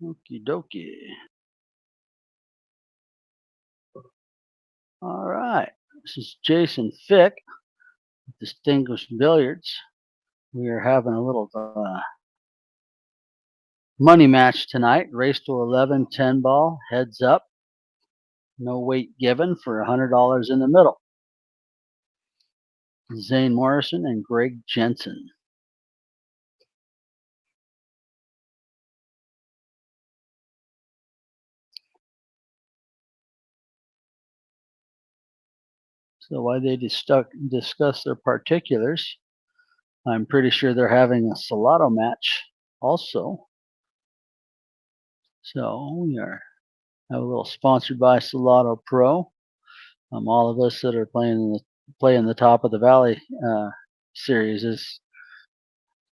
Okie dokie. All right. This is Jason Fick, Distinguished Billiards. We are having a little money match tonight. Race to 11, 10 ball, heads up. No weight given for $100 in the middle. Zane Morrison and Greg Jensen. So while they discuss their particulars, I'm pretty sure they're having a Salado match also. So we have a little sponsored by Salado Pro. All of us that are playing the Top of the Valley series is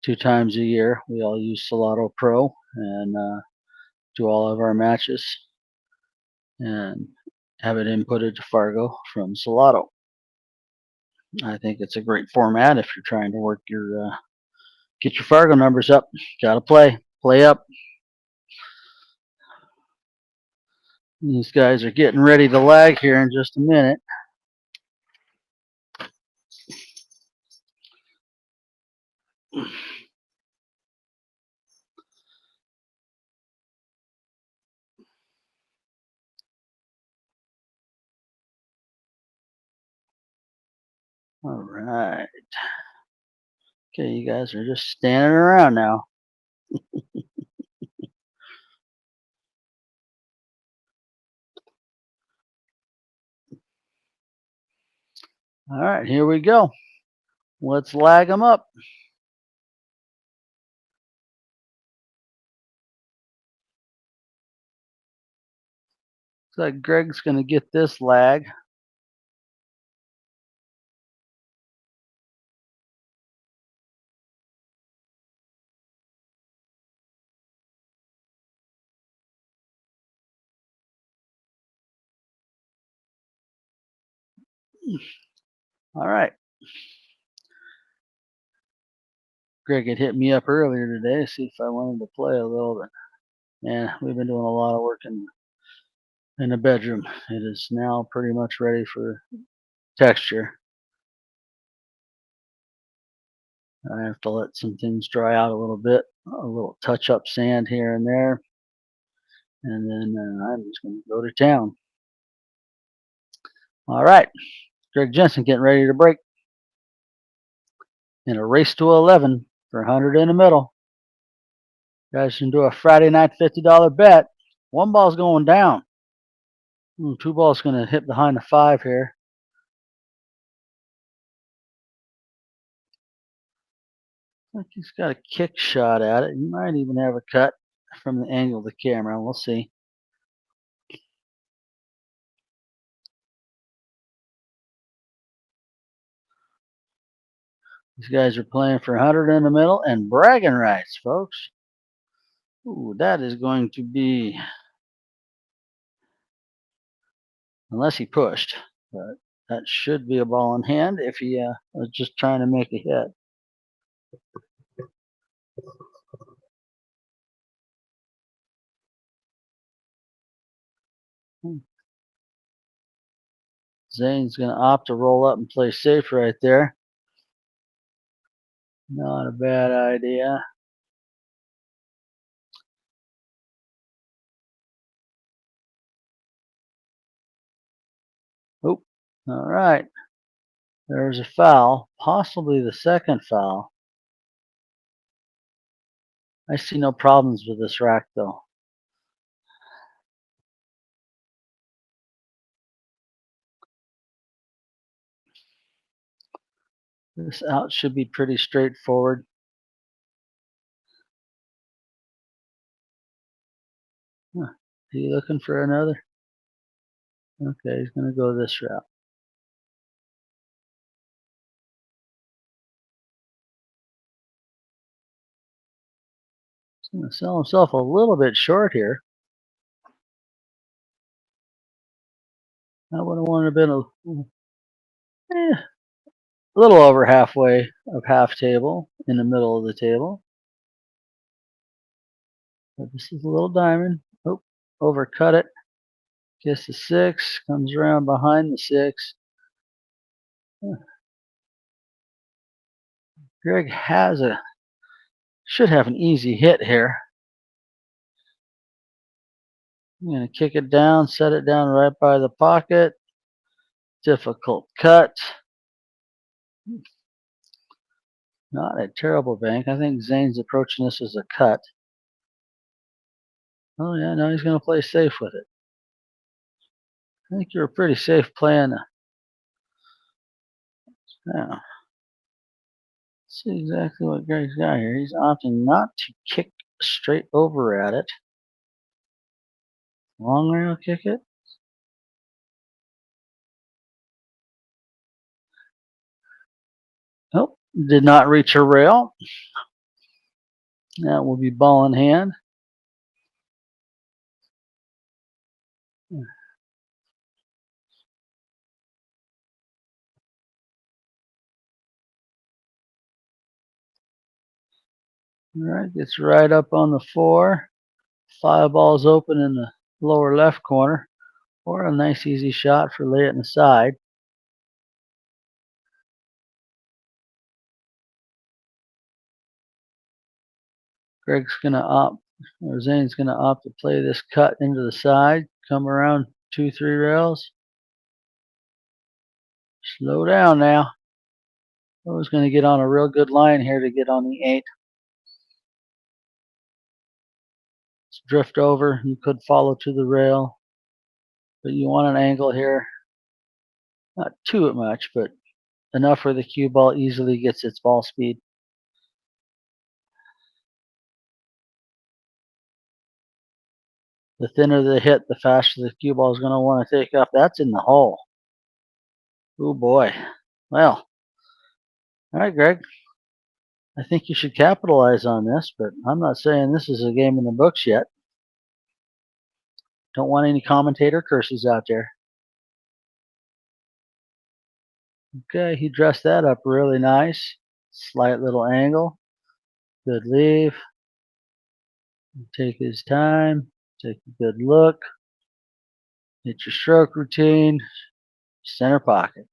2 times a year. We all use Salado Pro and do all of our matches and have it inputted to Fargo from Salado. I think it's a great format if you're trying to work your get your Fargo numbers up. Gotta play up. These guys are getting ready to lag here in just a minute. All right. Okay, you guys are just standing around now. All right, here we go. Let's lag them up. Looks like Greg's going to get this lag. All right. Greg had hit me up earlier today to see if I wanted to play a little bit. Yeah, we've been doing a lot of work in the bedroom. It is now pretty much ready for texture. I have to let some things dry out a little bit, a little touch up sand here and there, and then I'm just going to go to town. All right, Greg Jensen getting ready to break in a race to 11 for 100 in the middle. You guys can do a Friday night $50 bet. One ball's going down. 2 balls going to hit behind the 5 here. I think he's got a kick shot at it. He might even have a cut from the angle of the camera. We'll see. These guys are playing for 100 in the middle and bragging rights, folks. Ooh, that is going to be, unless he pushed, but that should be a ball in hand if he was just trying to make a hit. Zane's going to opt to roll up and play safe right there. Not a bad idea. Oop. All right. There's a foul, possibly the second foul. I see no problems with this rack, though. This out should be pretty straightforward. Huh. Are you looking for another? Okay, he's going to go this route. He's going to sell himself a little bit short here. I would have wanted to been a little over halfway of half table in the middle of the table. But this is a little diamond. Oh, overcut it. Gets the 6. Comes around behind the 6. Greg should have an easy hit here. I'm going to kick it down, set it down right by the pocket. Difficult cut. Not a terrible bank. I think Zane's approaching this as a cut. Oh yeah, now he's going to play safe with it. I think you were pretty safe playing. Yeah. See exactly what Greg's got here. He's opting not to kick straight over at it. Long rail kick it. Nope, did not reach a rail. That will be ball in hand. All right, gets right up on the 4. 5 balls open in the lower left corner. Or a nice easy shot for lay it in the side. Greg's gonna opt, or Zane's gonna opt to play this cut into the side, come around 2-3 rails. Slow down now. I was gonna get on a real good line here to get on the 8. Let's drift over. You could follow to the rail, but you want an angle here. Not too much, but enough where the cue ball easily gets its ball speed. The thinner the hit, the faster the cue ball is going to want to take off. That's in the hole. Oh boy. Well, all right, Greg. I think you should capitalize on this, but I'm not saying this is a game in the books yet. Don't want any commentator curses out there. Okay, he dressed that up really nice. Slight little angle. Good leave. Take his time. Take a good look. Hit your stroke routine. Center pocket.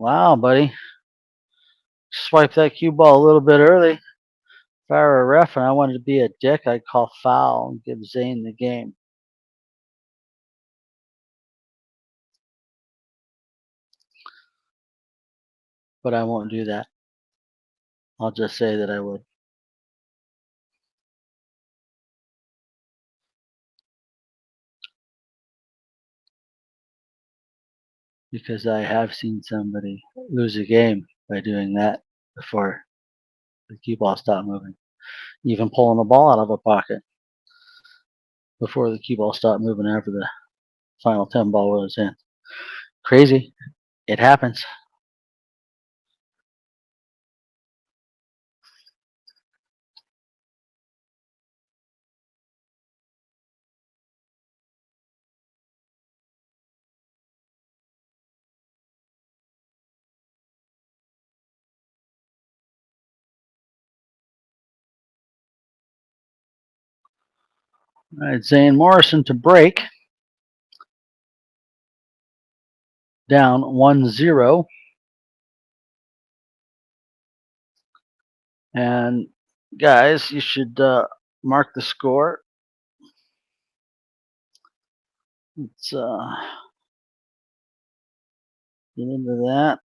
Wow, buddy. Swipe that cue ball a little bit early. If I were a ref and I wanted to be a dick, I'd call foul and give Zane the game. But I won't do that. I'll just say that I would. Because I have seen somebody lose a game by doing that before the cue ball stopped moving. Even pulling the ball out of a pocket before the cue ball stopped moving after the final 10 ball was in. Crazy. It happens. All right, Zane Morrison to break. Down 1-0. And guys, you should mark the score. Let's get into that.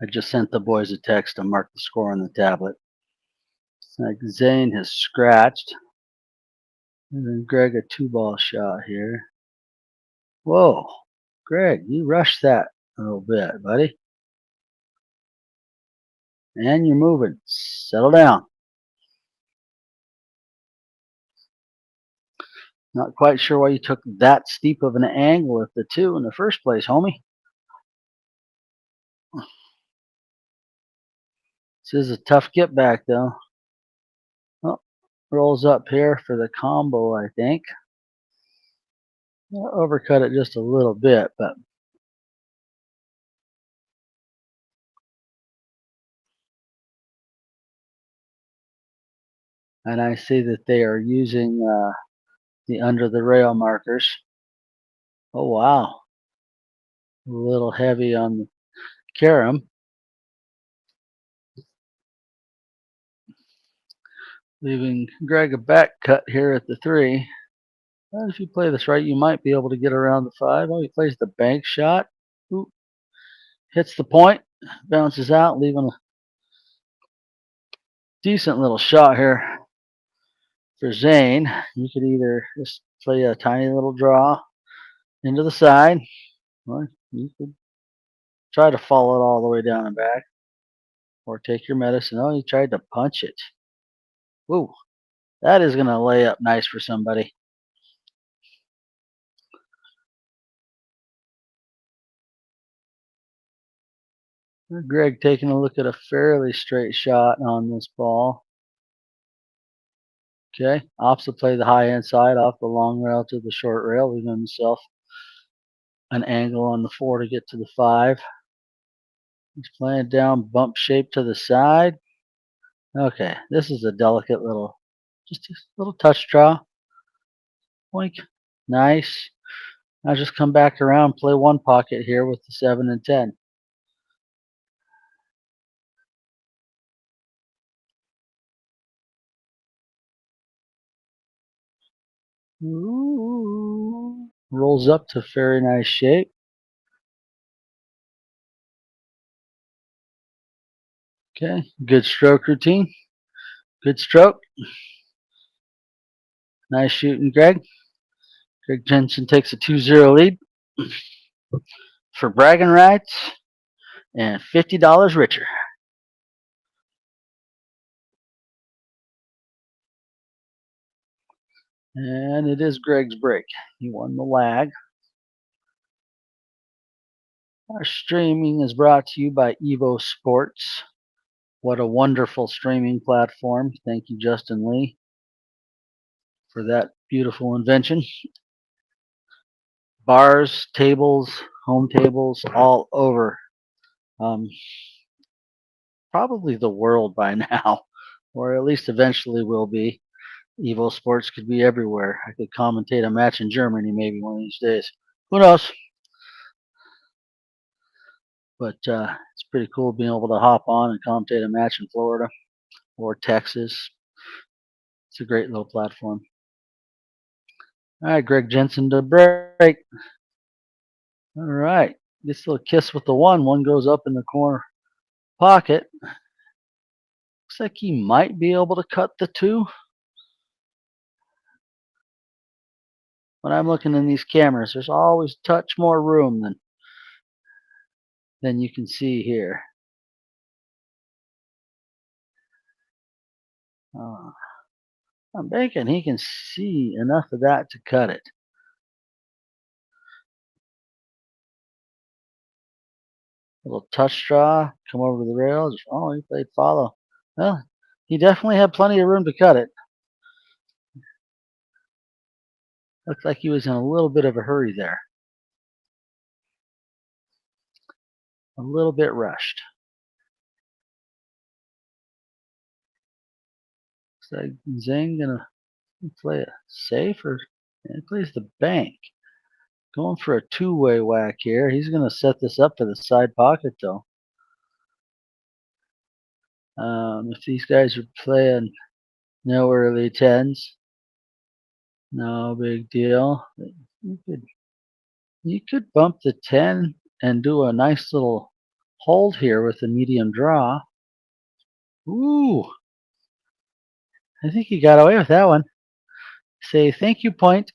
I just sent the boys a text to mark the score on the tablet. Like Zane has scratched. And then Greg a 2-ball shot here. Whoa, Greg, you rushed that a little bit, buddy. And you're moving. Settle down. Not quite sure why you took that steep of an angle at the 2 in the first place, homie. This is a tough get back, though. Oh, rolls up here for the combo, I think. I'll overcut it just a little bit, but and I see that they are using the under the rail markers. Oh wow, a little heavy on the carom, leaving Greg a back cut here at the 3. Well, if you play this right, you might be able to get around the 5. Oh, he plays the bank shot. Ooh, hits the point, bounces out, leaving a decent little shot here for Zane. You could either just play a tiny little draw into the side, or you could try to follow it all the way down and back, or take your medicine. Oh, you tried to punch it. Woo, that is going to lay up nice for somebody. Greg taking a look at a fairly straight shot on this ball. Okay, opts to play the high end side off the long rail to the short rail, leaving himself an angle on the 4 to get to the 5. He's playing down bump shape to the side. Okay, this is a delicate little, just a little touch draw. Boink. Nice. Now just come back around, play one pocket here with the 7 and 10. Ooh. Rolls up to very nice shape. Okay, good stroke routine. Good stroke. Nice shooting, Greg. Greg Jensen takes a 2-0 lead for bragging rights and $50 richer. And it is Greg's break. He won the lag. Our streaming is brought to you by EvoSports. What a wonderful streaming platform. Thank you, Justin Lee, for that beautiful invention. Bars, tables, home tables, all over. Probably the world by now, or at least eventually will be. EvoSports could be everywhere. I could commentate a match in Germany maybe one of these days. Who knows? But it's pretty cool being able to hop on and commentate a match in Florida or Texas. It's a great little platform. All right, Greg Jensen to break. All right, gets a little kiss with the 1. 1 goes up in the corner pocket. Looks like he might be able to cut the 2. When I'm looking in these cameras, there's always a touch more room than you can see here. I'm thinking he can see enough of that to cut it. Little touch draw, come over the rail. Oh, he played follow. Well, he definitely had plenty of room to cut it. Looks like he was in a little bit of a hurry there. A little bit rushed. Looks like Zane gonna play it safe, or he plays the bank. Going for a 2-way whack here. He's gonna set this up for the side pocket though. If these guys are playing no early 10s, no big deal. You could bump the 10 and do a nice little hold here with the medium draw. Ooh, I think he got away with that one. Say thank you, point.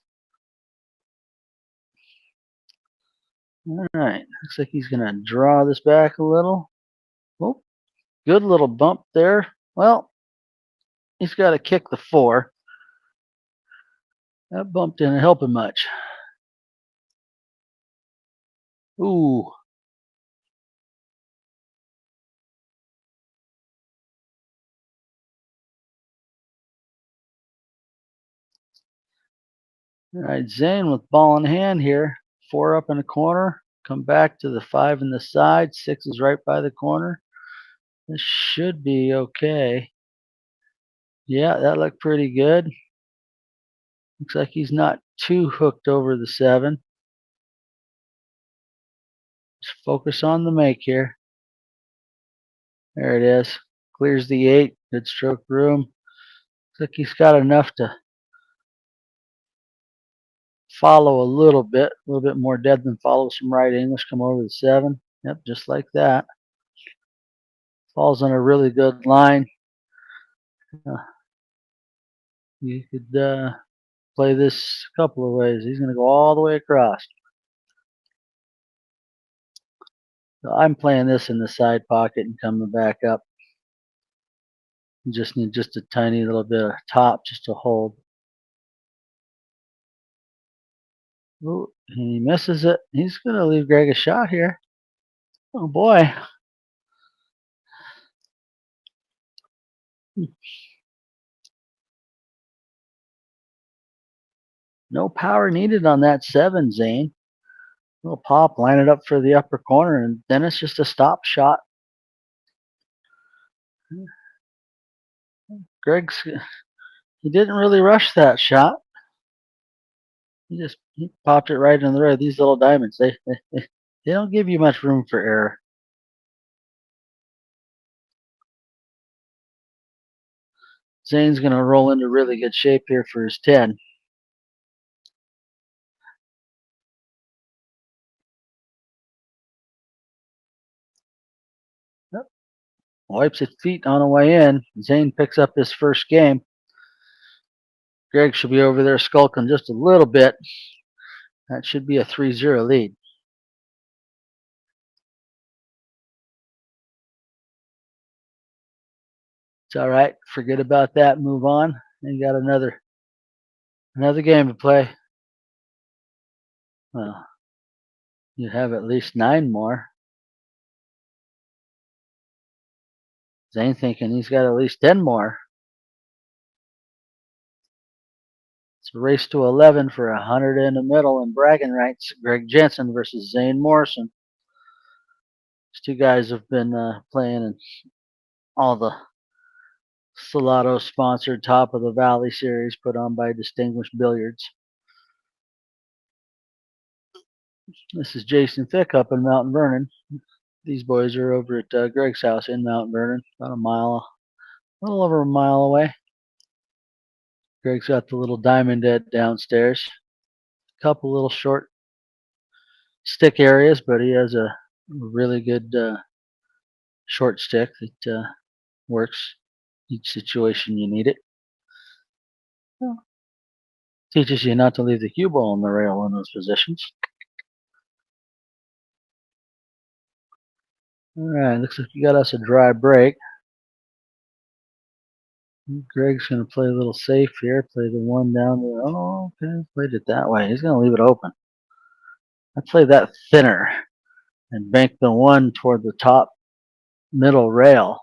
All right, looks like he's gonna draw this back a little. Oh, good little bump there. Well, he's got to kick the 4. That bump didn't help him much. Ooh. All right, Zane with ball in hand here. 4 up in the corner. Come back to the 5 in the side. 6 is right by the corner. This should be okay. Yeah, that looked pretty good. Looks like he's not too hooked over the 7. Just focus on the make here. There it is. Clears the 8. Good stroke room. Looks like he's got enough to follow a little bit more dead than follow some right English. Come over the 7. Yep, just like that. Falls on a really good line. You could play this a couple of ways. He's going to go all the way across. So I'm playing this in the side pocket and coming back up. You just need just a tiny little bit of top just to hold. Ooh, he misses it. He's going to leave Greg a shot here. Oh boy. No power needed on that 7, Zane. Little pop, line it up for the upper corner, and then it's just a stop shot. Greg's, he didn't really rush that shot. He popped it right in the red. These little diamonds, they don't give you much room for error. Zane's going to roll into really good shape here for his 10. Yep. Wipes his feet on the way in. Zane picks up his first game. Greg should be over there skulking just a little bit. That should be a 3-0 lead. It's all right. Forget about that. Move on. And you got another game to play. Well, you have at least 9 more. Zane thinking he's got at least 10 more. It's a race to 11 for 100 in the middle and bragging rights. Greg JENSEN versus Zane Morrison. These two guys have been playing in all the Salado sponsored Top of the Valley series put on by Distinguished Billiards. This is Jason Fick up in Mount Vernon. These boys are over at Greg's house in Mount Vernon, about a little over a mile away. Greg's got the little diamond head downstairs. A couple little short stick areas, but he has a really good short stick that works each situation you need it. Well, teaches you not to leave the cue ball on the rail in those positions. All right, looks like you got us a dry break. Greg's going to play a little safe here. Play the 1 down there. Oh, okay. Played it that way. He's going to leave it open. I play that thinner and bank the 1 toward the top middle rail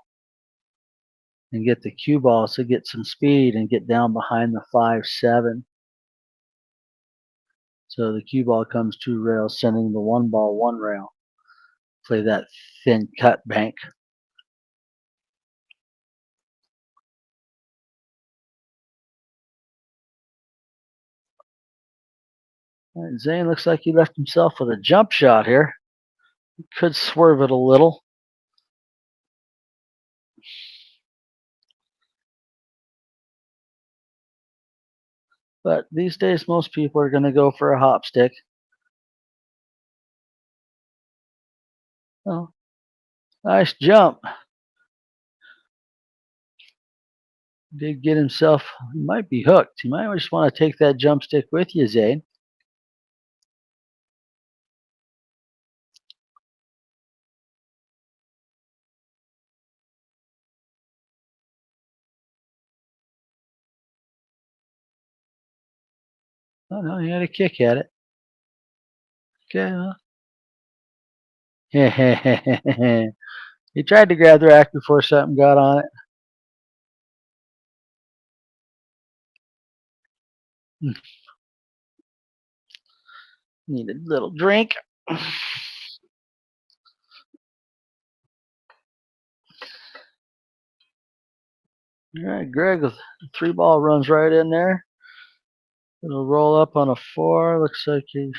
and get the cue ball to get some speed and get down behind the 5-7. So the cue ball comes 2 rails, sending the 1 ball 1 rail. Play that thin cut bank. All right, Zane looks like he left himself with a jump shot here. He could swerve it a little. But these days, most people are going to go for a hop stick. Oh, nice jump. Did get himself, he might be hooked. You might just want to take that jump stick with you, Zane. Oh no, he had a kick at it. Okay, well. He tried to grab the rack before something got on it. Need a little drink. All right, Greg with the 3-ball runs right in there. It'll roll up on a 4. Looks like you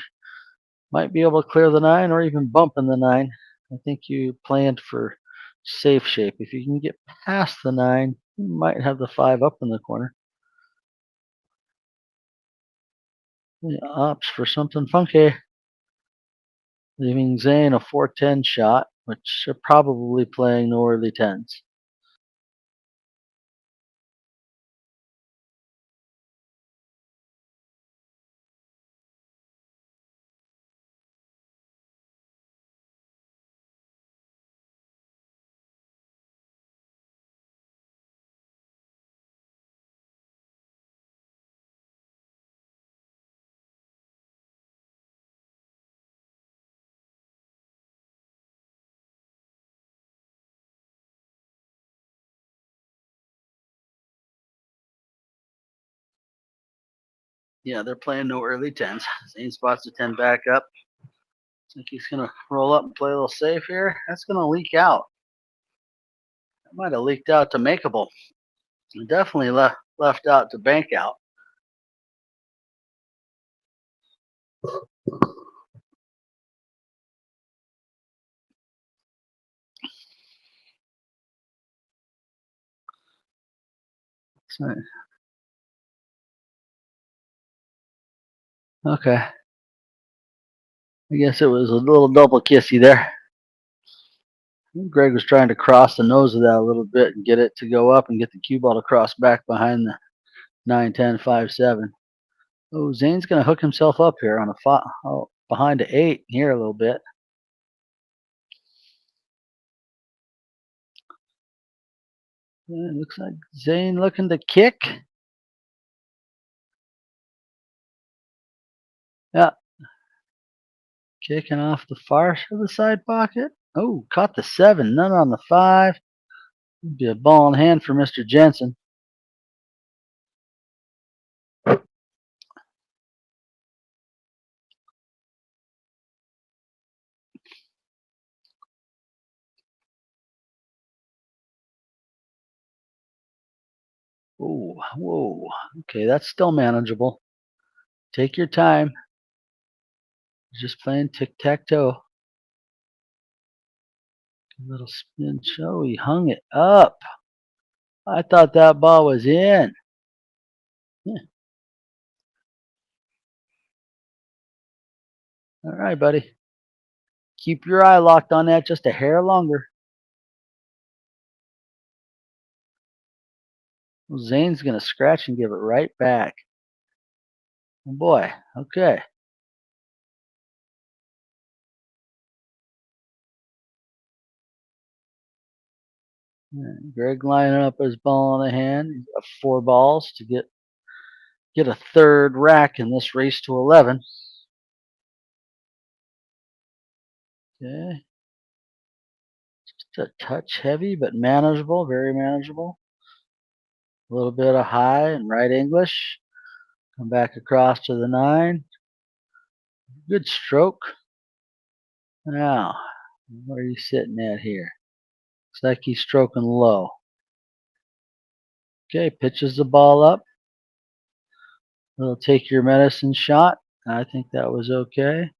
might be able to clear the 9 or even bump in the 9. I think you planned for safe shape. If you can get past the 9, you might have the 5 up in the corner. He opts for something funky, leaving Zane a 4-10 shot, which are probably playing no early 10s. Yeah, they're playing no early 10s. Zane spots the 10 back up. I think he's going to roll up and play a little safe here. That's going to leak out. That might have leaked out to makeable. It definitely left out to bank out. So, okay. I guess it was a little double kissy there. Greg was trying to cross the nose of that a little bit and get it to go up and get the cue ball to cross back behind the 9, 10, 5, 7. Oh, Zane's going to hook himself up here on a 5, behind the 8 here a little bit. It looks like Zane looking to kick. Yeah. Kicking off the far of the side pocket. Oh, caught the 7, none on the 5. Be a ball in hand for Mr. Jensen. Oh, whoa. Okay, that's still manageable. Take your time. Just playing tic-tac-toe. Little spin show. He hung it up. I thought that ball was in. All right, buddy. Keep your eye locked on that just a hair longer. Well, Zane's going to scratch and give it right back. Oh boy. Okay. Greg lining up his ball in the hand. He's got 4 balls to get a third rack in this race to 11. Okay. Just a touch heavy, but manageable, very manageable. A little bit of high and right English. Come back across to the 9. Good stroke. Now, where are you sitting at here? Looks like he's stroking low. Okay, pitches the ball up. It'll take your medicine shot. I think that was okay.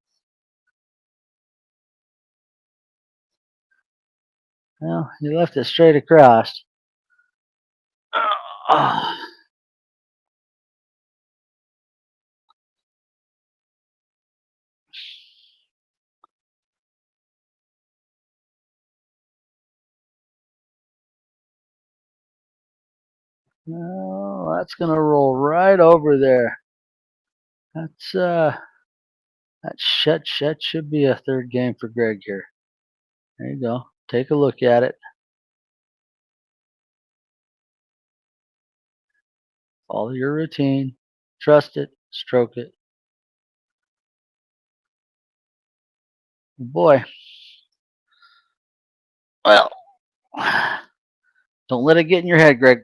Well, he left it straight across. No, that's gonna roll right over there. That's that should be a third game for Greg here. There you go. Take a look at it. Follow your routine. Trust it. Stroke it. Boy. Well, don't let it get in your head, Greg.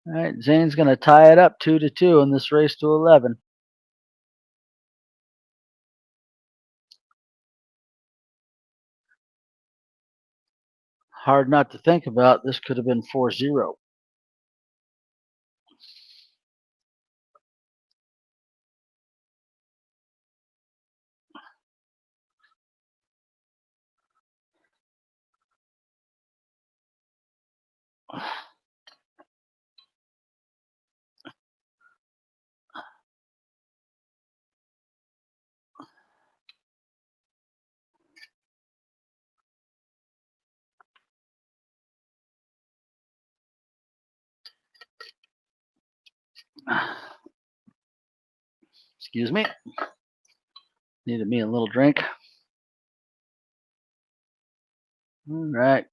All right, Zane's going to tie it up 2-2 in this race to 11. Hard not to think about. This could have been 4-0. Excuse me. Needed me a little drink. All right.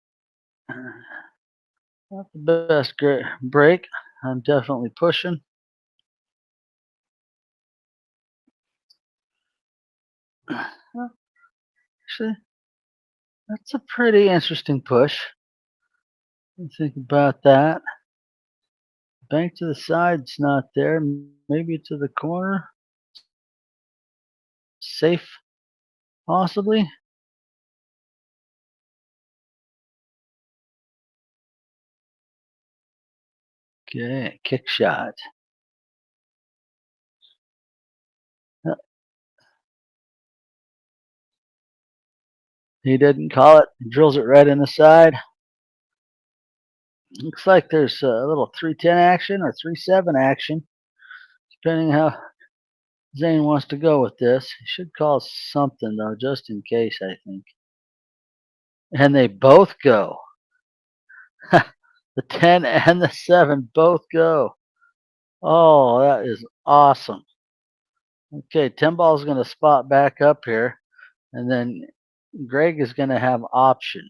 Not the best break. I'm definitely pushing. Actually, that's a pretty interesting push. Think about that. Bank to the side's not there. Maybe to the corner. Safe, possibly. Okay, kick shot. He didn't call it. He drills it right in the side. Looks like there's a little 3-10 action or 3-7 action, depending how Zane wants to go with this. He should call something, though, just in case, I think. And they both go. The 10 and the 7 both go. Oh, that is awesome. Okay, 10 ball is going to spot back up here. And then Greg is going to have option,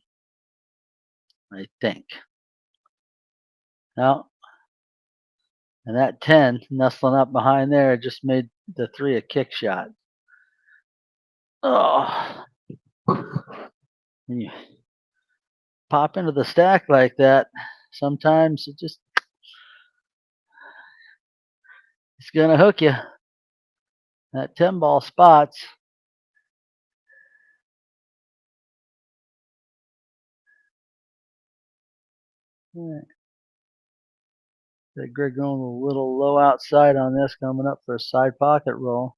I think. Now, and that 10 nestling up behind there just made the 3 a kick shot. Oh, when you pop into the stack like that, sometimes it's going to hook you. That 10 ball spots. Right. Greg going a little low outside on this, coming up for a side pocket roll.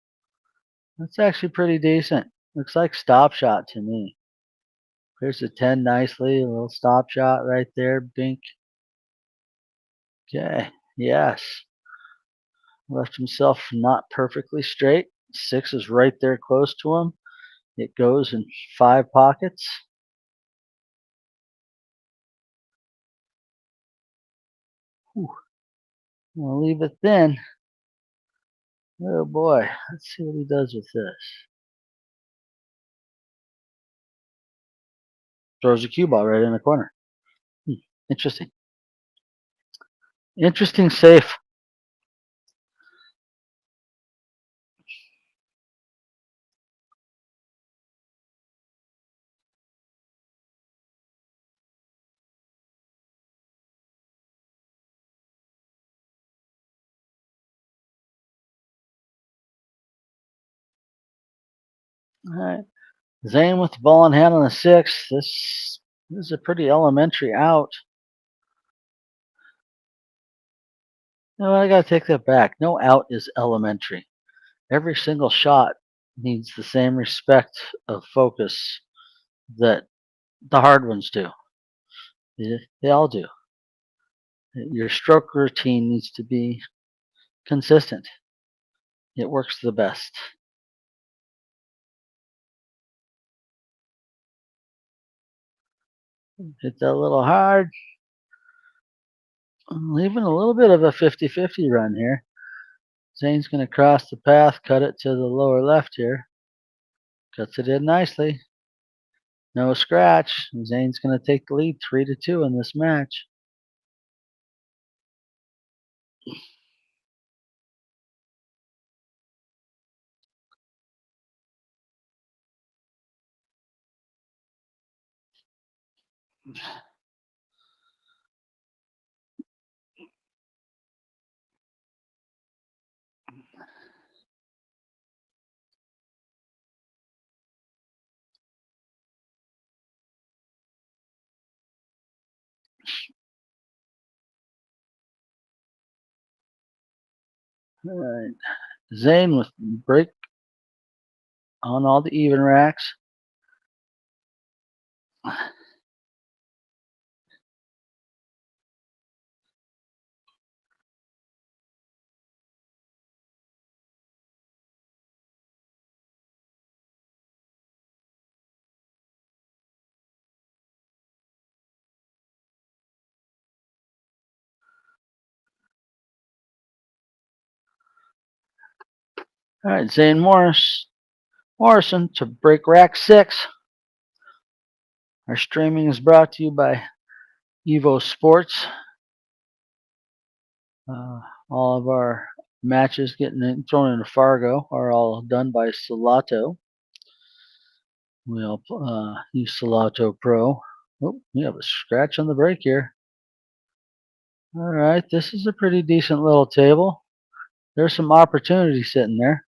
That's actually pretty decent. Looks like stop shot to me. Clears the 10 nicely. A little stop shot right there. Bink. Okay. Yes. Left himself not perfectly straight. 6 is right there close to him. It goes in 5 pockets. Whew. We'll leave it thin. Oh boy. Let's see what he does with this. Throws a cue ball right in the corner. Interesting. Interesting safe. All right. Zane with the ball in hand on the 6. This is a pretty elementary out. No, I gotta take that back. No out is elementary. Every single shot needs the same respect of focus that the hard ones do. They all do. Your stroke routine needs to be consistent. It works the best. Hit that a little hard. I'm leaving a little bit of a 50-50 run here. Zane's going to cross the path, cut it to the lower left here. Cuts it in nicely. No scratch. Zane's going to take the lead 3-2 in this match. All right. Zane with break on all the even racks. All right, Zane Morrison to break rack 6. Our streaming is brought to you by EvoSports. All of our matches getting thrown into Fargo are all done by Salato. We all use Salato Pro. Oh, we have a scratch on the break here. All right, this is a pretty decent little table. There's some opportunity sitting there.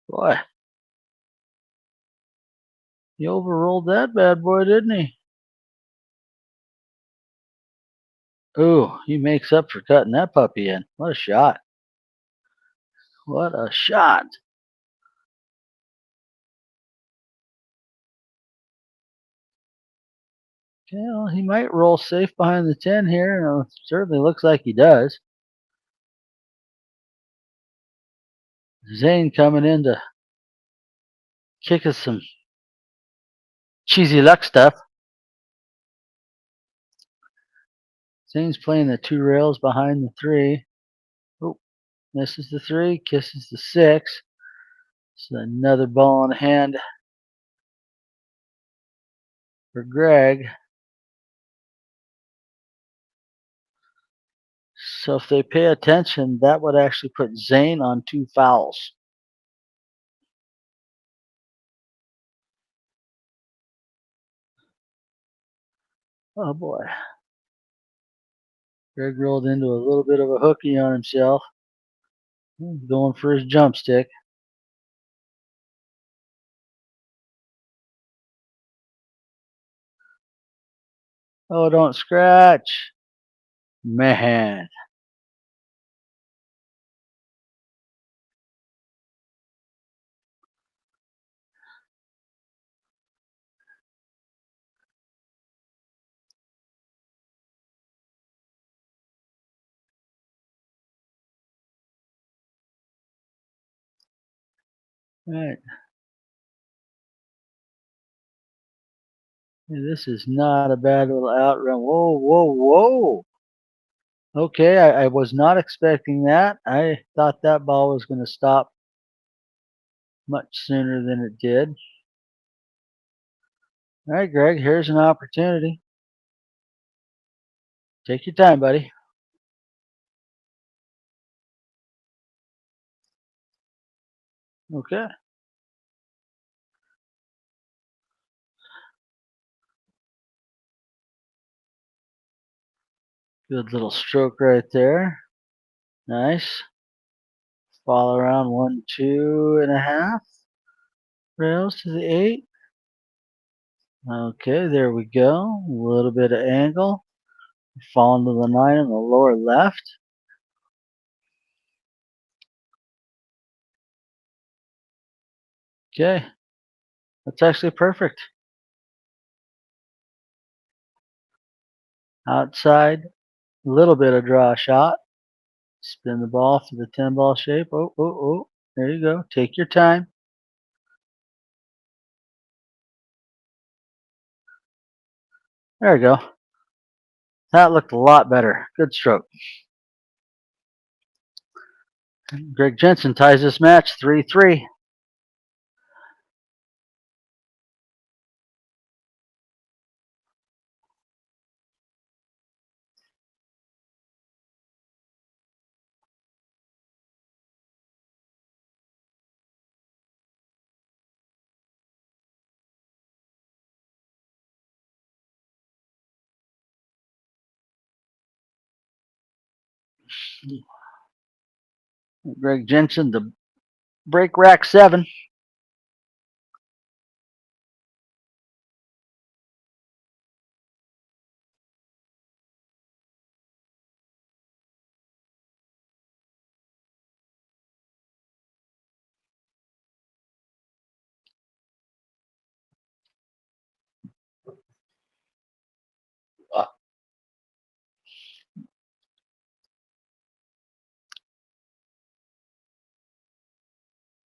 Boy, he overruled that bad boy, didn't he? Ooh, he makes up for cutting that puppy in. What a shot. What a shot. Okay, well, he might roll safe behind the 10 here. It certainly looks like he does. Zane coming in to kick us some cheesy luck stuff. Zane's playing the 2 rails behind the 3. Oh, misses the 3, kisses the 6. So another ball in hand for Greg. So if they pay attention, that would actually put Zane on 2 fouls. Oh boy. Greg rolled into a little bit of a hooky on himself. Going for his jump stick. Oh, don't scratch. Man. All right. This is not a bad little outrun. Whoa, whoa, whoa. Okay, I was not expecting that. I thought that ball was going to stop much sooner than it did. All right, Greg, here's an opportunity. Take your time, buddy. Okay. Good little stroke right there. Nice. Fall around 1, 2.5 rails to the 8. Okay, there we go. A little bit of angle. Fall into the 9 in the lower left. Okay. That's actually perfect. Outside, a little bit of draw shot. Spin the ball for the 10 ball shape. Oh, oh, oh. There you go. Take your time. There we go. That looked a lot better. Good stroke. Greg Jensen ties this match 3-3. Greg Jensen, the break rack 7.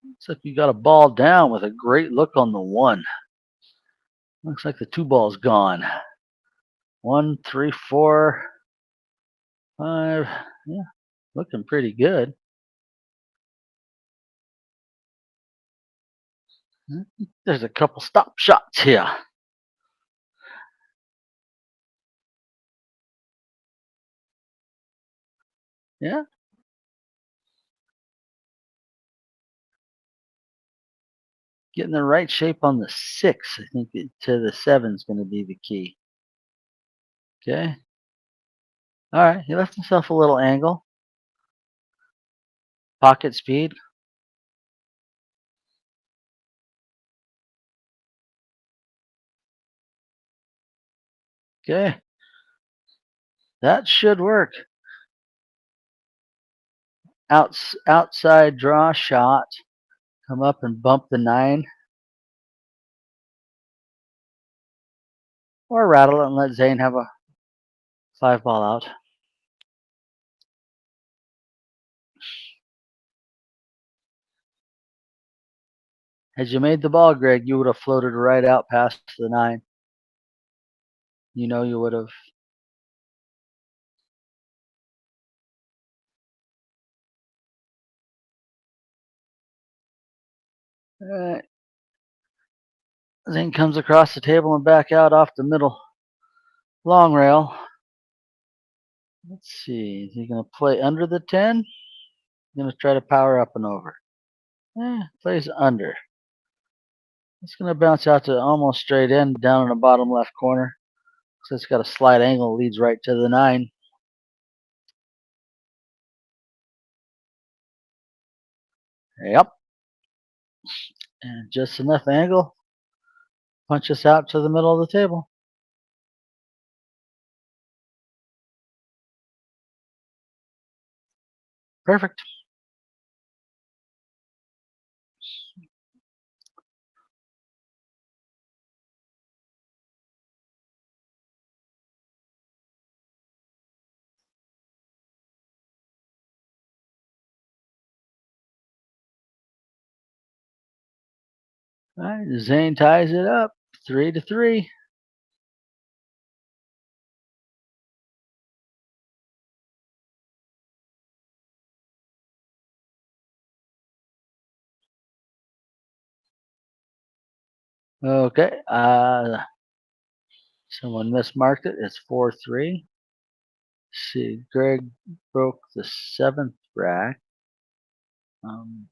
Looks like you got a ball down with a great look on the 1. Looks like the 2 ball's gone. 1, 3, 4, 5. Yeah, looking pretty good. There's a couple stop shots here. Yeah. Getting the right shape on the 6. I think to the 7 is going to be the key. Okay. All right. He left himself a little angle. Pocket speed. Okay. That should work. Outside draw shot. Come up and bump the 9. Or rattle it and let Zane have a 5 ball out. Had you made the ball, Greg, you would have floated right out past the 9. You know you would have. All right. Zane comes across the table and back out off the middle long rail. Let's see. Is he going to play under the 10? Going to try to power up and over. Plays under. It's going to bounce out to almost straight in, down in the bottom left corner. So it's got a slight angle, leads right to the 9. Yep. And just enough angle. Punch us out to the middle of the table. Perfect. All right, Zane ties it up 3-3. Okay. Someone mismarked it. It's 4-3. See, Greg broke the 7th rack. Um,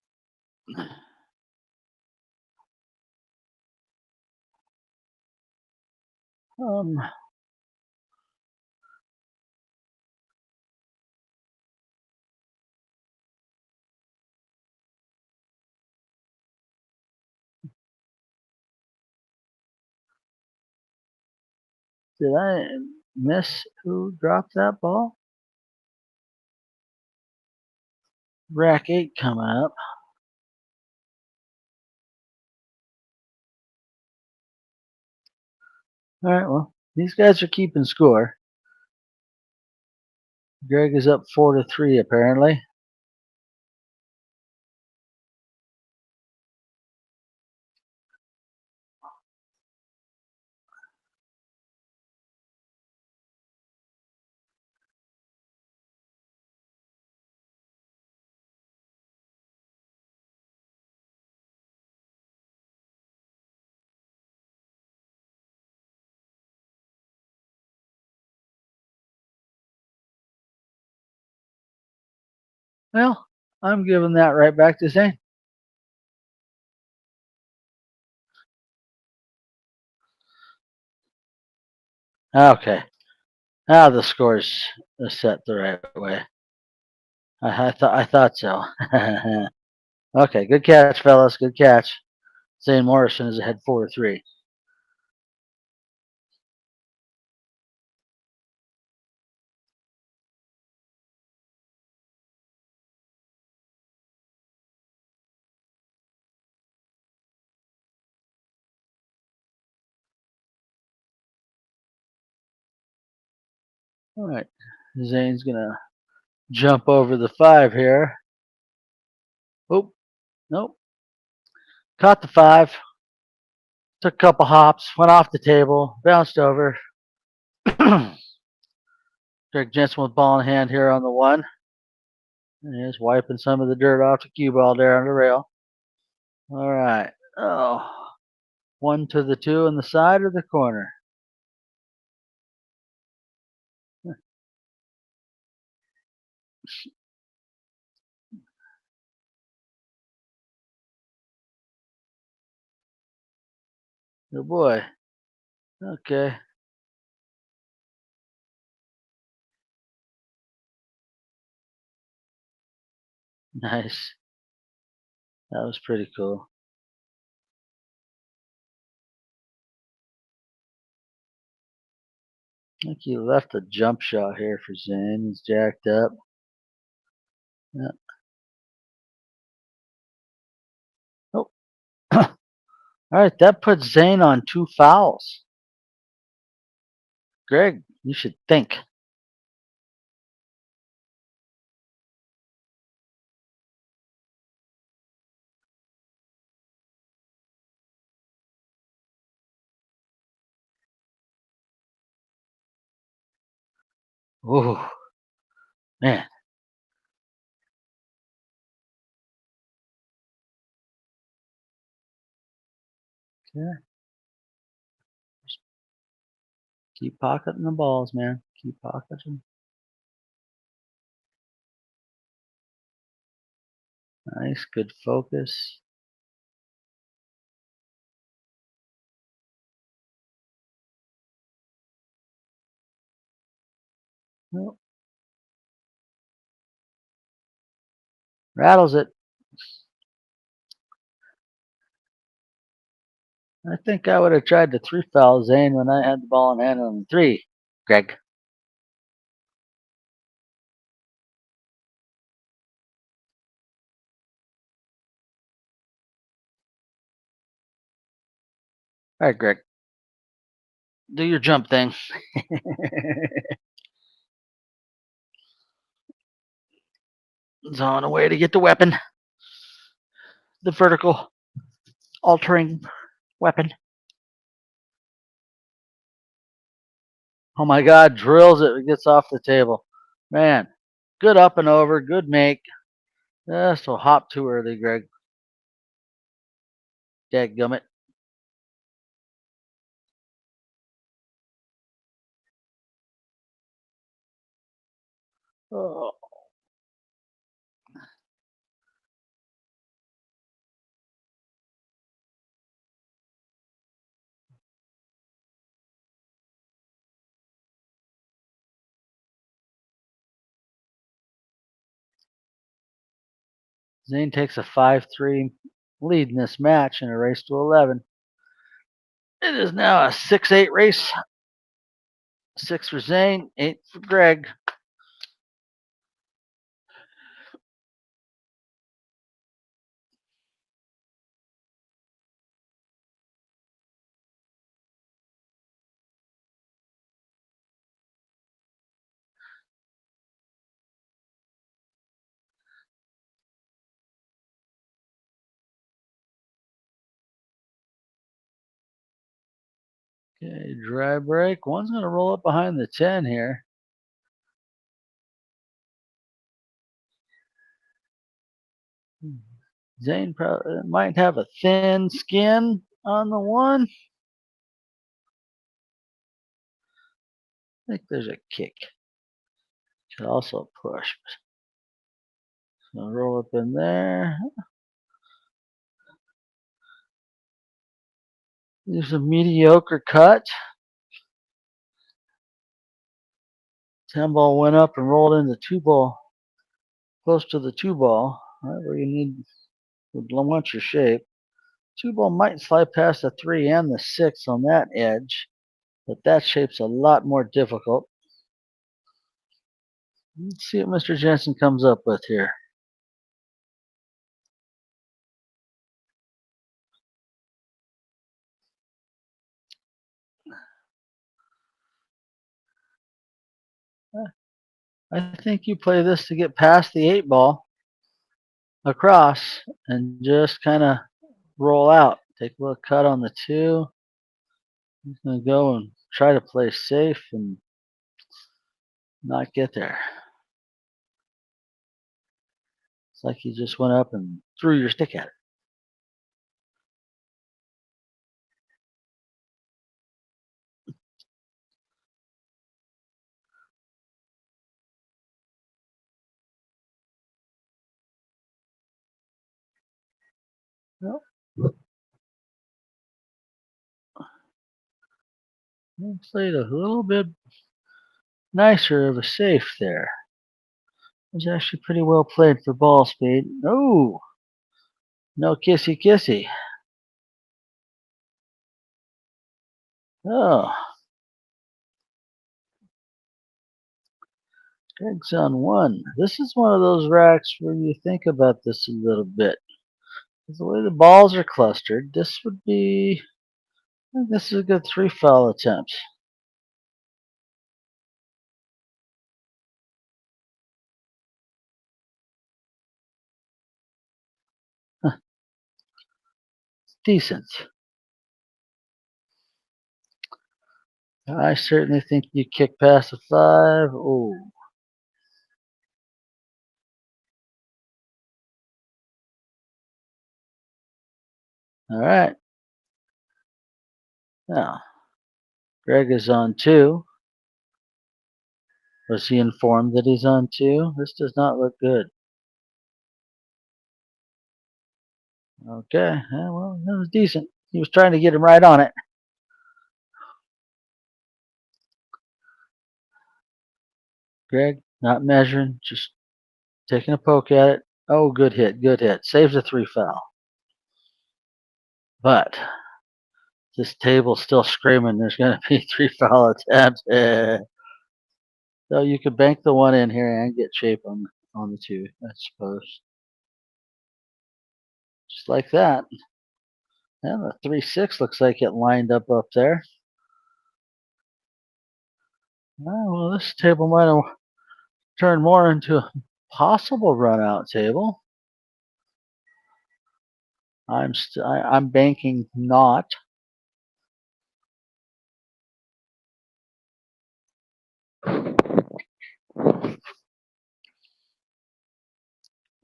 um, did I miss who dropped that ball? Rack 8 coming up. All right, well, these guys are keeping score. Greg is up 4-3 apparently. Well, I'm giving that right back to Zane. Okay. Now the score's set the right way. I thought so. Okay, good catch, fellas. Good catch. Zane Morrison is ahead 4-3. All right, Zane's gonna jump over the 5 here. Oh, nope. Caught the 5. Took a couple hops, went off the table, bounced over. Greg Jensen with ball in hand here on the 1. And he's wiping some of the dirt off the cue ball there on the rail. All right. Oh, 1 to the 2 on the side or the corner. Good boy. Okay. Nice. That was pretty cool. I think he left a jump shot here for Zane. He's jacked up. Yeah. Oh. All right, that puts Zane on 2 fouls. Greg, you should think. Oh, man. Okay. Keep pocketing the balls, man. Keep pocketing. Nice, good focus. Nope. Rattles it. I think I would have tried to 3 foul Zane when I had the ball in hand on the 3, Greg. All right, Greg. Do your jump thing. It's on a way to get the weapon. The vertical altering weapon. Oh my God, drills it. It gets off the table. Man, good up and over. Good make. So hop too early, Greg. Dadgummit. Oh. Zane takes a 5-3 lead in this match in a race to 11. It is now a 6-8 race. 6 for Zane, 8 for Greg. Okay, dry break. One's going to roll up behind the 10 here. Zane might have a thin skin on the 1. I think there's a kick. Could also push. So roll up in there. There's a mediocre cut. 10 ball went up and rolled into 2 ball. close to the two ball, right where you want your shape. Two ball might slide past the 3 and the 6 on that edge, but that shape's a lot more difficult. Let's see what Mr. Jensen comes up with here. I think you play this to get past the 8 ball across and just kind of roll out. Take a little cut on the 2. He's going to go and try to play safe and not get there. It's like you just went up and threw your stick at it. Well, played a little bit nicer of a safe there. It was actually pretty well played for ball speed. Oh, no kissy kissy. Oh, Greg's on 1. This is one of those racks where you think about this a little bit. The way the balls are clustered, this would be, I think this is a good 3 foul attempt. Decent. I certainly think you kick past the 5. Oh, all right. Now, Greg is on 2. Was he informed that he's on 2? This does not look good. Okay, yeah, well, that was decent. He was trying to get him right on it. Greg, not measuring, just taking a poke at it. Oh, good hit, good hit. Saves a 3 foul. But this table's still screaming there's going to be 3 foul attempts. So you could bank the 1 in here and get shape on the 2, I suppose. Just like that. And the 3-6 looks like it lined up there. Oh, well, this table might have turned more into a possible run-out table. I'm banking not.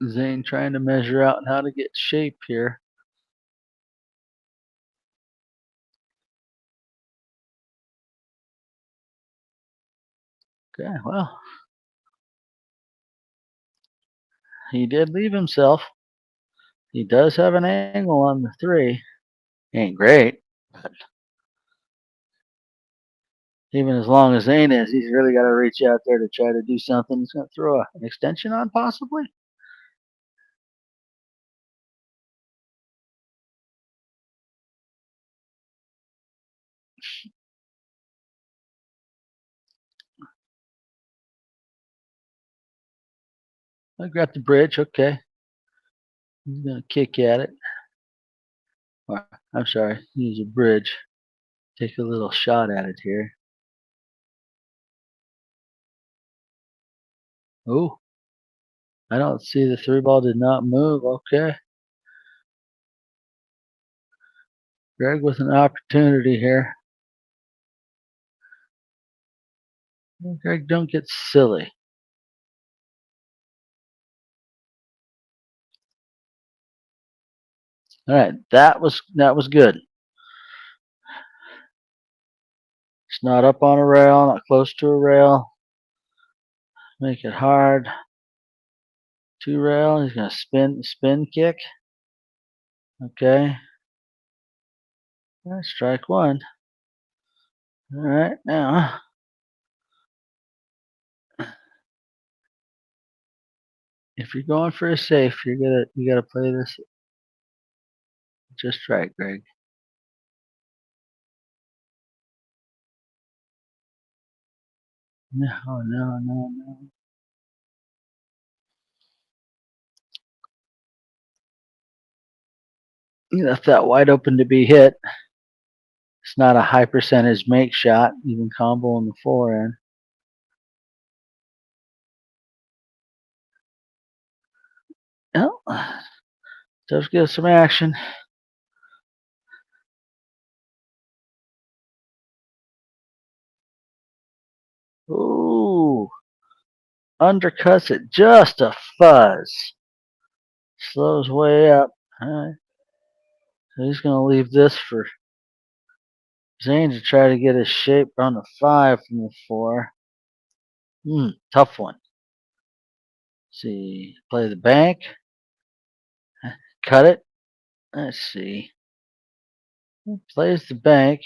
Zane trying to measure out how to get shape here. Okay, well, he did leave himself. He does have an angle on the 3. Ain't great, but even as long as Zane is, he's really got to reach out there to try to do something. He's going to throw an extension on, possibly. I got the bridge. Okay, he's going to kick at it. Or, I'm sorry, use a bridge. Take a little shot at it here. Oh, I don't see the 3 ball did not move. Okay. Greg with an opportunity here. Greg, don't get silly. All right, that was good. It's not up on a rail, not close to a rail. Make it hard. 2 rail. He's gonna spin kick. Okay. That's strike 1. All right, now. If you're going for a safe, you gotta play this just right, Greg. No, no, no, no. You left that wide open to be hit. It's not a high percentage make shot. You can combo in the forehand. Oh, does get some action. Ooh, undercuts it just a fuzz. Slows way up. All right. So he's going to leave this for Zane to try to get his shape on the 5 from the 4. Tough one. See, play the bank. Cut it. Let's see. Plays the bank.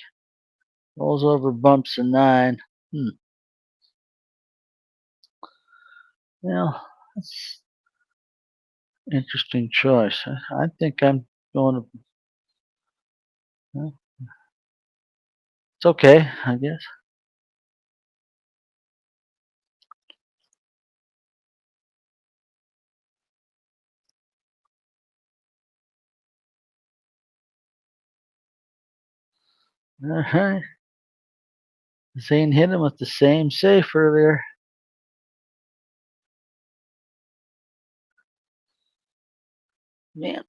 Rolls over, bumps a 9. Well, that's an interesting choice. I think I'm going to. Well, it's okay, I guess. All right. Zane hit him with the same safe earlier. Man,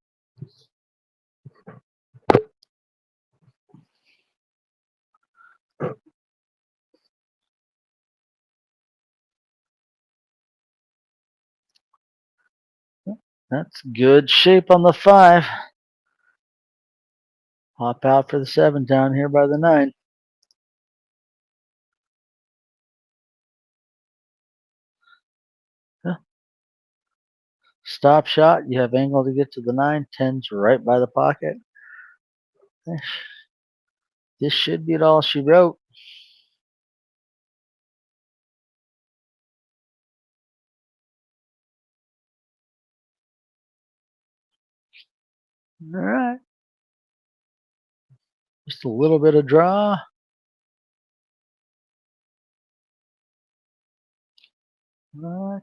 that's good shape on the 5. Hop out for the 7 down here by the 9. Huh. Stop shot. You have angle to get to the 9. 10's right by the pocket. This should be all she wrote. All right. Just a little bit of draw.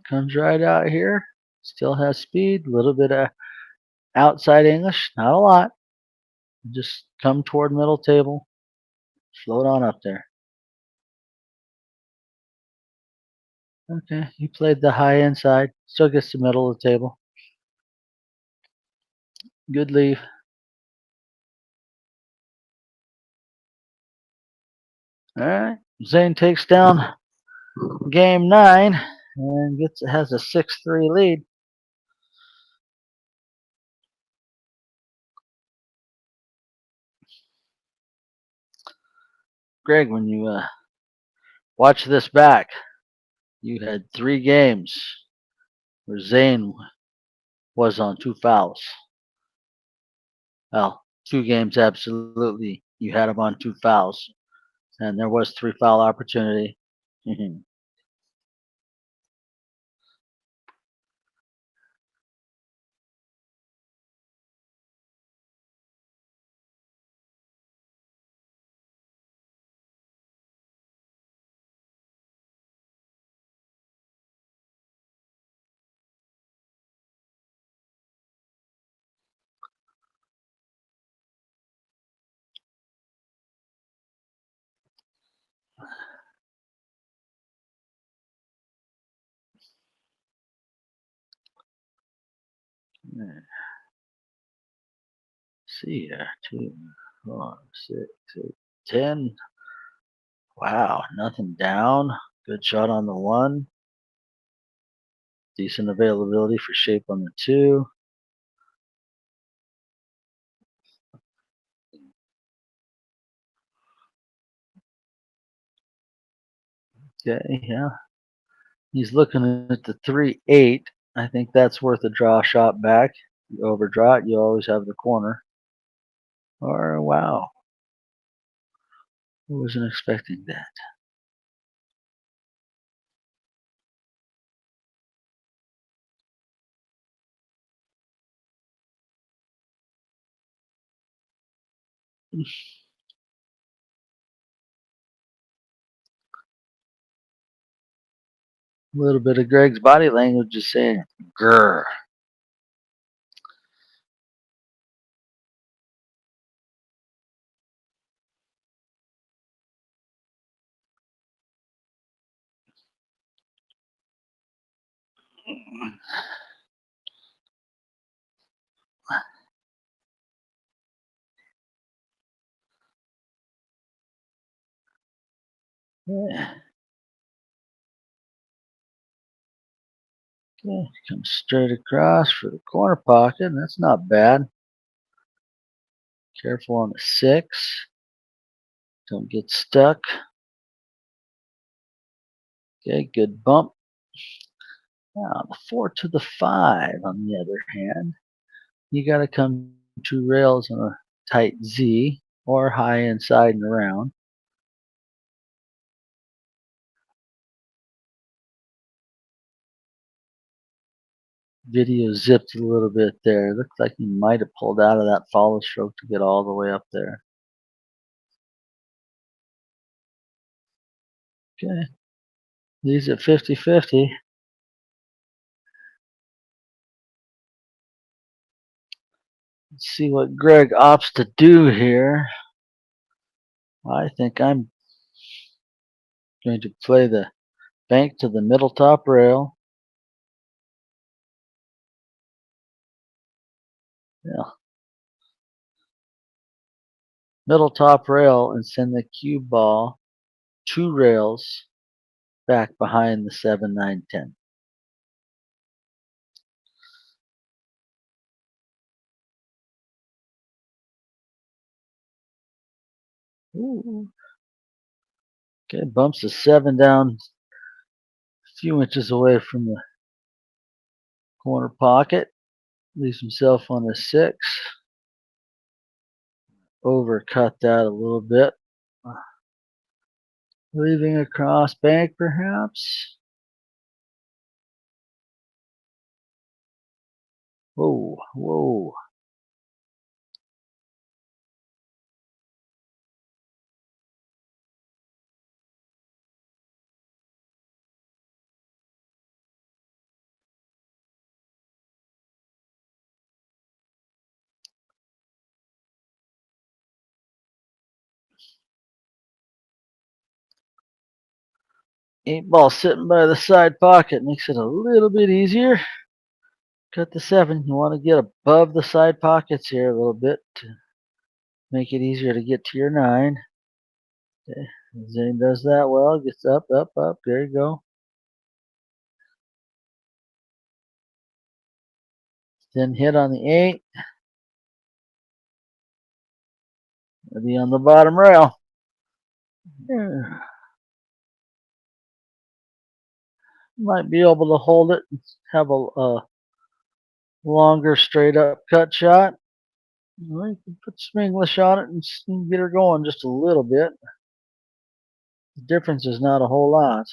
Comes right out here. Still has speed. A little bit of outside English. Not a lot. Just come toward middle table. Float on up there. Okay, you played the high inside. Still gets the middle of the table. Good leave. All right. Zane takes down game 9 and has a 6-3 lead. Greg, when you watch this back, you had 3 games where Zane was on 2 fouls. Well, 2 games absolutely. You had him on 2 fouls, and there was 3 foul opportunity. See here, 2, 4, 6, 8, 10. Wow, nothing down. Good shot on the 1. Decent availability for shape on the 2. Okay, yeah. He's looking at the 3-8. I think that's worth a draw shot back. You overdraw it, you always have the corner. Or, wow, I wasn't expecting that. A little bit of Greg's body language is saying, grr. Yeah. Okay, come straight across for the corner pocket. That's not bad. Careful on the 6. Don't get stuck. Okay, good bump. Now, the 4 to the 5, on the other hand, you got to come 2 rails on a tight Z or high inside and around. Video zipped a little bit there. Looked like he might have pulled out of that follow stroke to get all the way up there. Okay. These at 50-50. Let's see what Greg opts to do here. I think I'm going to play the bank to the middle top rail. Yeah. Middle top rail and send the cue ball 2 rails back behind the 7, 9, 10. Ooh. Okay, bumps the 7 down a few inches away from the corner pocket. Leaves himself on the 6. Overcut that a little bit. Leaving a cross bank, perhaps. Whoa, whoa. Eight ball sitting by the side pocket makes it a little bit easier. Cut the 7. You want to get above the side pockets here a little bit to make it easier to get to your 9. Okay. Zane does that well. Gets up, up, up. There you go. Then hit on the 8. It'll be on the bottom rail. Yeah. Might be able to hold it and have a longer straight up cut shot. Well, you can put some English on it and get her going just a little bit. The difference is not a whole lot.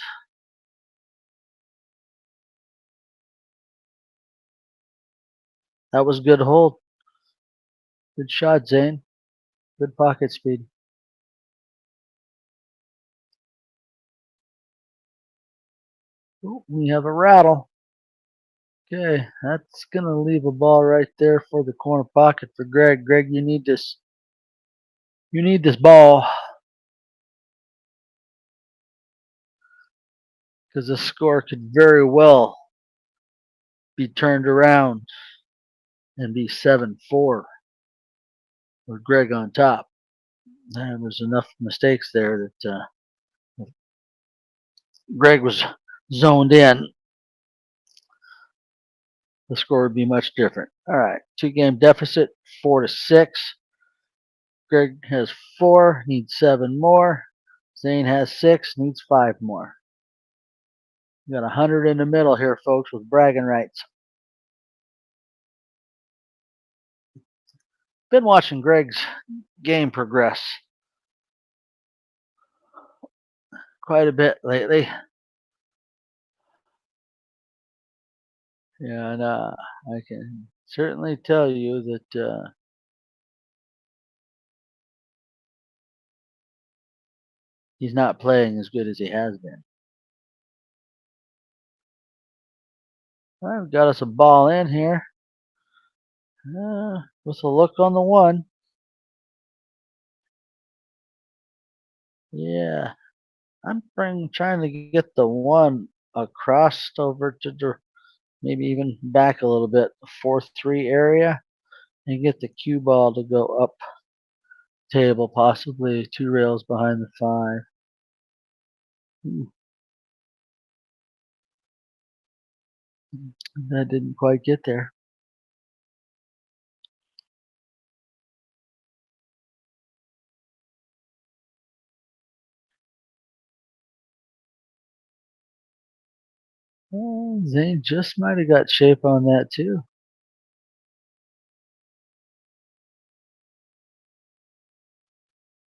That was good hold. Good shot, Zane. Good pocket speed. Ooh, we have a rattle. Okay, that's gonna leave a ball right there for the corner pocket for Greg. Greg, you need this. You need this ball because the score could very well be turned around and be 7-4 with Greg on top. There was enough mistakes there that Greg was zoned in. The score would be much different. All right, 2-game deficit, 4-6. Greg has 4, needs 7 more. Zane has 6, needs 5 more. We got 100 in the middle here, folks, with bragging rights. Been watching Greg's game progress quite a bit lately. And I can certainly tell you that He's not playing as good as he has been. All right, we've got us a ball in here. With a look on the one. Yeah, I'm trying to get the one across over to the, maybe even back a little bit, the 4-3 area, and get the cue ball to go up table, possibly 2 rails behind the 5. That didn't quite get there. Oh, Zane just might have got shape on that too.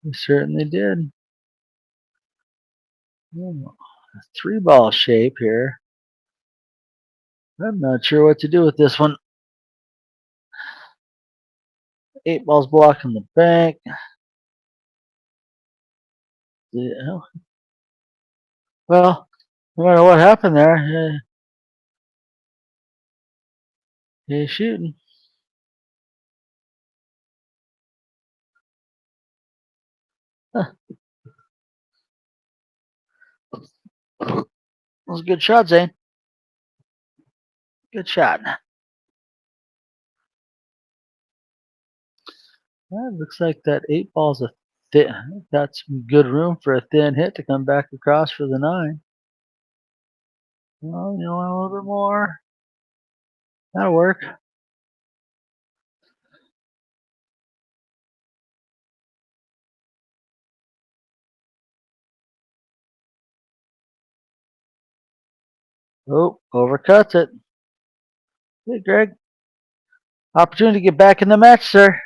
He certainly did. Oh, a 3-ball shape here. I'm not sure what to do with this one. 8 balls blocking the bank. Yeah, well, no matter what happened there, he's shooting. Huh, that was a good shot, Zane. Good shot. Well, looks like that 8 ball's a got some good room for a thin hit to come back across for the 9. Well, you want a little bit more? That'll work. Oh, overcuts it. Hey, Greg. Opportunity to get back in the match, sir.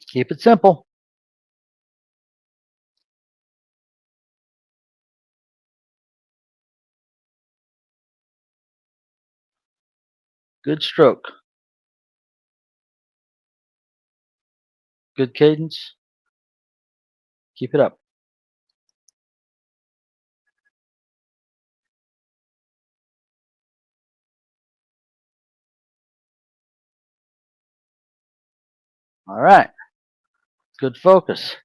Keep it simple. Good stroke. Good cadence. Keep it up. All right. Good focus.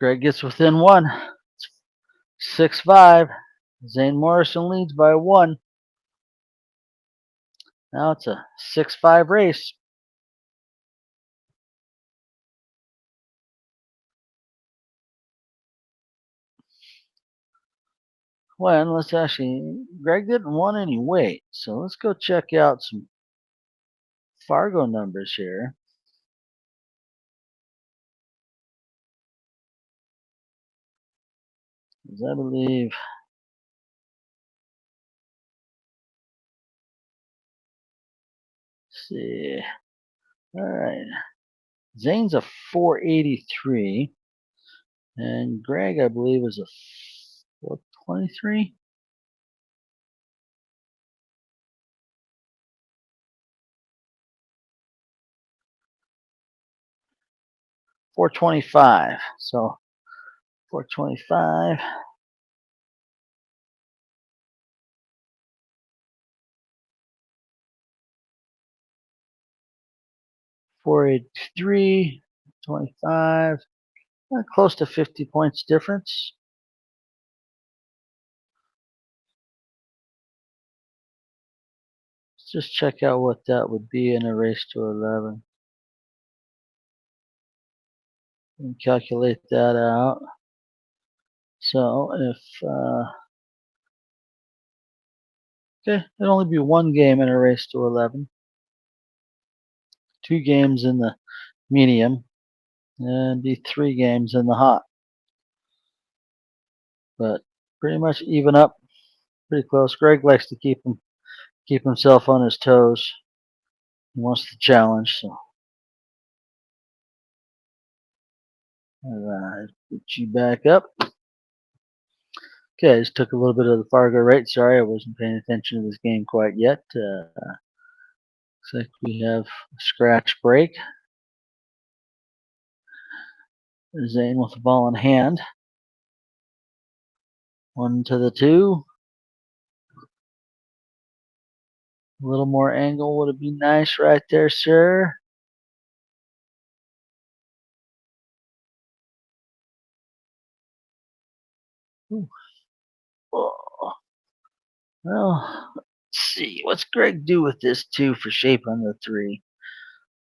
Greg gets within 1. 6-5. Zane Morrison leads by 1. Now it's a 6-5 race. Well, let's actually, Greg didn't want any weight, so let's go check out some Fargo numbers here. As I believe, let's see. All right. Zane's a 483, and Greg, I believe, is a 423. 425. So 425. 483, 25, close to 50 points difference. Let's just check out what that would be in a race to 11. And calculate that out. So if, okay, it'd only be 1 game in a race to 11. 2 games in the medium, and be 3 games in the hot. But pretty much even up, pretty close. Greg likes to keep himself on his toes. He wants the challenge, so. Alright, put you back up. Okay, I just took a little bit of the FARGORATE. Sorry, I wasn't paying attention to this game quite yet. Looks like we have a scratch break. Zane with the ball in hand. 1 to the 2. A little more angle would have been nice right there, sir. Ooh. Oh. Well, let's see. What's Greg do with this 2 for shape on the 3?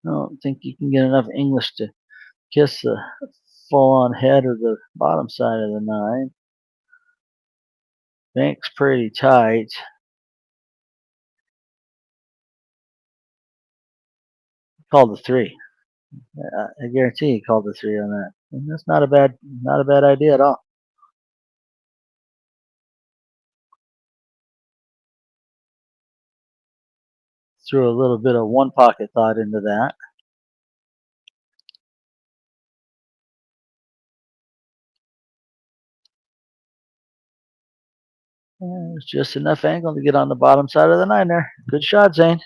I don't think you can get enough English to kiss the full-on head or the bottom side of the 9. Bank's pretty tight. Called the 3. I guarantee he called the 3 on that. And that's not a bad idea at all. Threw a little bit of one pocket thought into that. There's just enough angle to get on the bottom side of the 9 there. Good shot, Zane.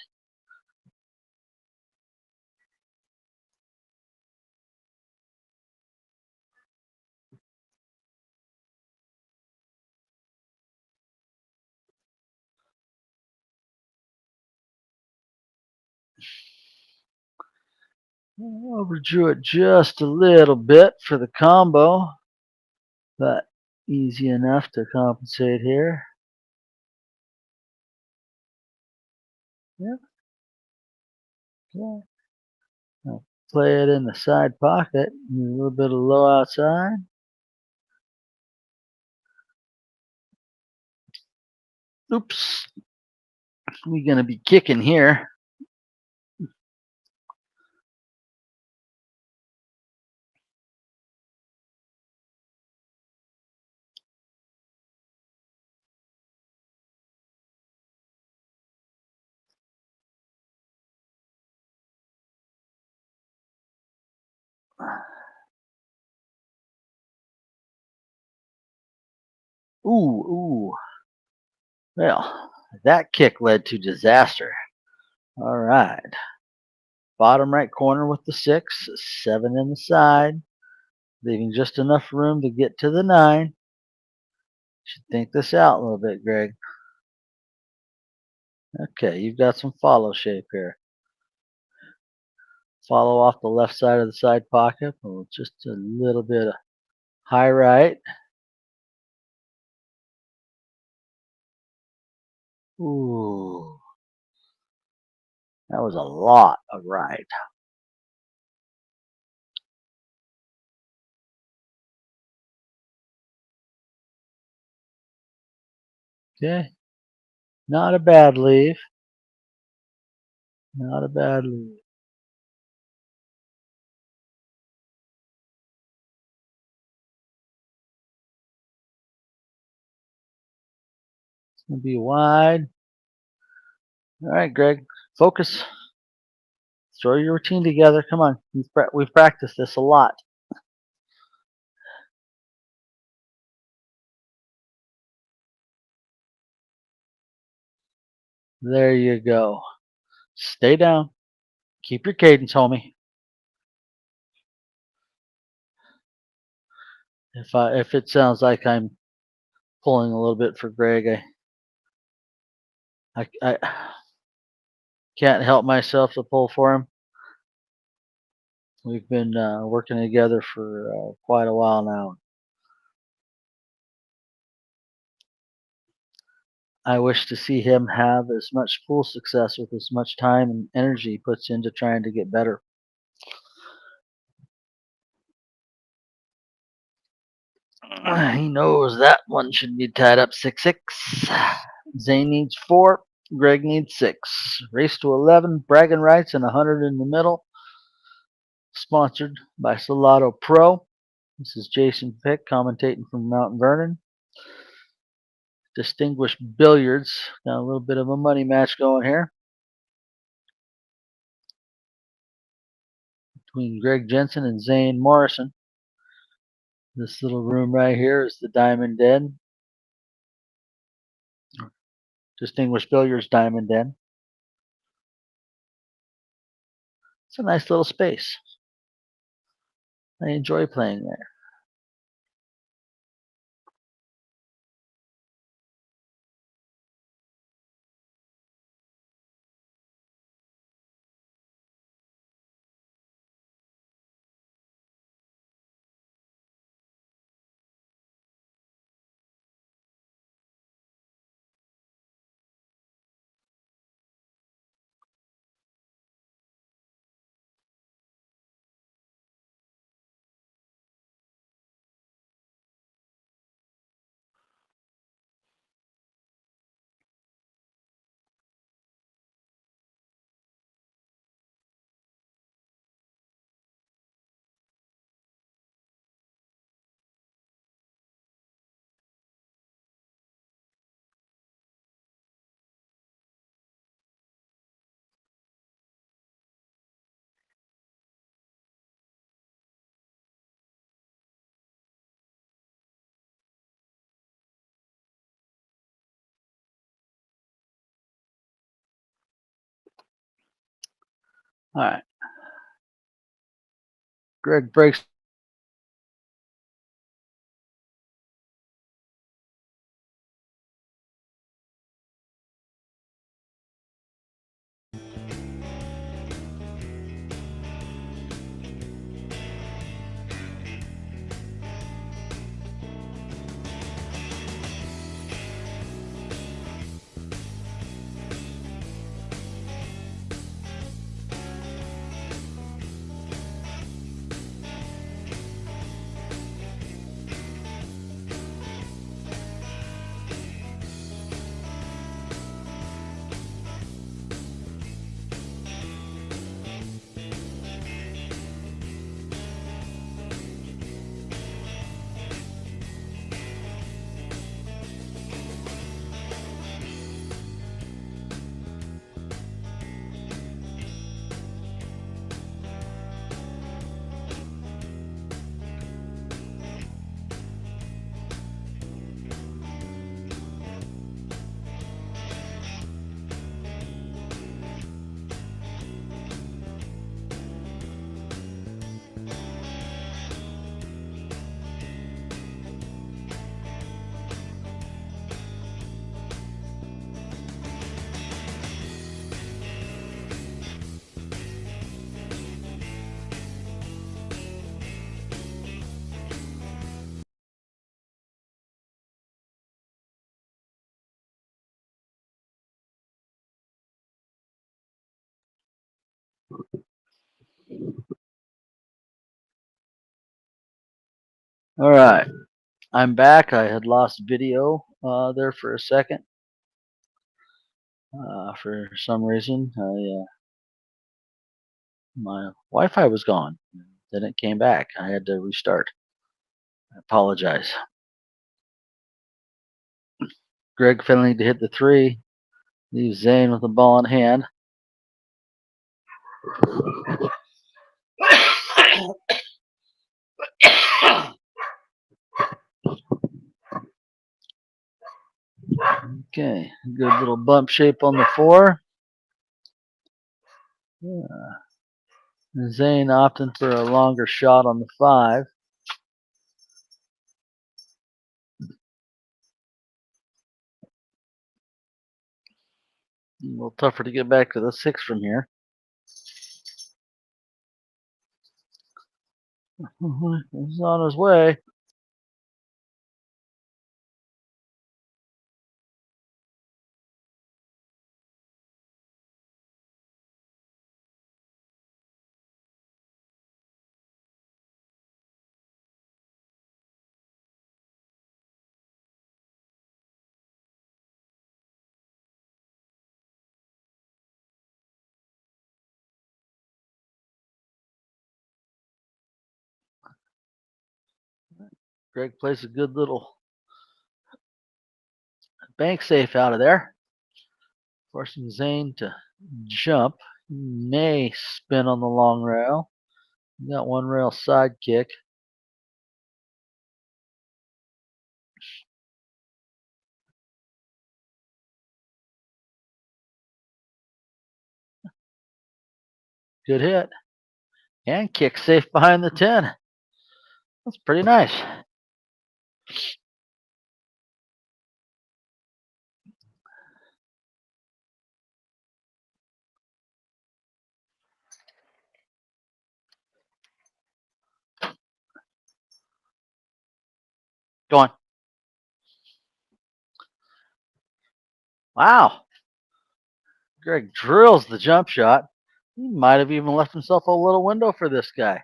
Overdrew it just a little bit for the combo, but easy enough to compensate here. Yep. Yeah. I'll play it in the side pocket. A little bit of low outside. Oops. We're going to be kicking here. Ooh. Well, that kick led to disaster. All right. Bottom right corner with the 6, 7 in the side, leaving just enough room to get to the 9. Should think this out a little bit, Greg. Okay, you've got some follow shape here. Follow off the left side of the side pocket, just a little bit of high right. Ooh, that was a lot of right. Okay, not a bad leave. Not a bad leave. It's gonna be wide. All right, Greg, focus. Throw your routine together. Come on, we've practiced this a lot. There you go. Stay down. Keep your cadence, homie. If it sounds like I'm pulling a little bit for Greg, I can't help myself to pull for him. We've been working together for quite a while now. I wish to see him have as much pool success with as much time and energy he puts into trying to get better. He knows that one should be tied up 6-6. Zane needs 4. Greg needs 6. Race to 11. Bragging rights and 100 in the middle. Sponsored by Salado Pro. This is Jason Pick commentating from Mount Vernon. Distinguished Billiards. Got a little bit of a money match going here between Greg Jensen and Zane Morrison. This little room right here is the Diamond Den. Distinguished Billiards Diamond Den. It's a nice little space. I enjoy playing there. All right. Greg breaks. All right. I'm back. I had lost video there for a second. For some reason, my Wi-Fi was gone. Then it came back. I had to restart. I apologize. Greg failing to hit the 3. Leaves Zane with the ball in hand. Okay, good little bump shape on the 4. Zane opting for a longer shot on the 5. A little tougher to get back to the 6 from here. He's on his way. Greg plays a good little bank safe out of there, forcing Zane to jump. He may spin on the long rail. Got one rail side kick. Good hit. And kick safe behind the 10. That's pretty nice. Go on. Wow. Greg drills the jump shot. He might have even left himself a little window for this guy.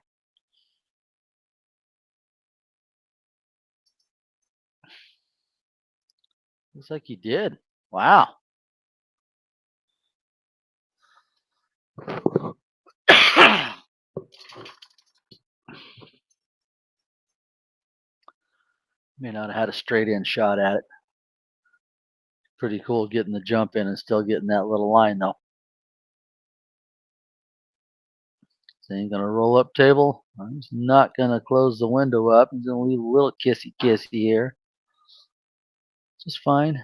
Looks like he did. Wow. May not have had a straight in shot at it. Pretty cool getting the jump in and still getting that little line though. So he's gonna roll up table. He's not gonna close the window up. He's gonna leave a little kissy here. Just fine.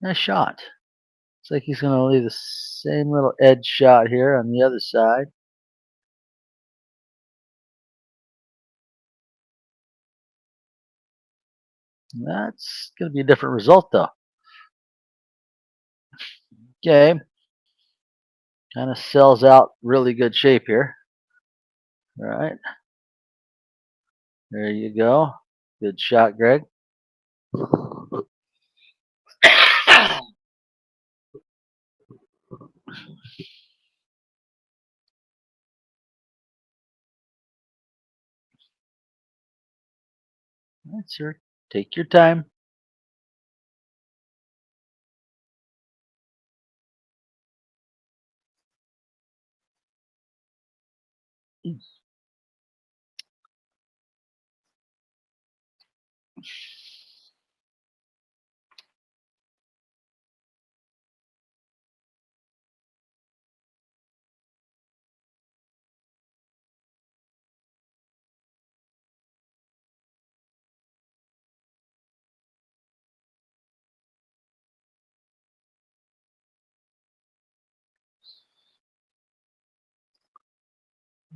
Nice shot. Looks like he's gonna leave the same little edge shot here on the other side. That's gonna be a different result though. Okay. Kind of sells out really good shape here. All right. There you go. Good shot, Greg. Right, sir. Take your time.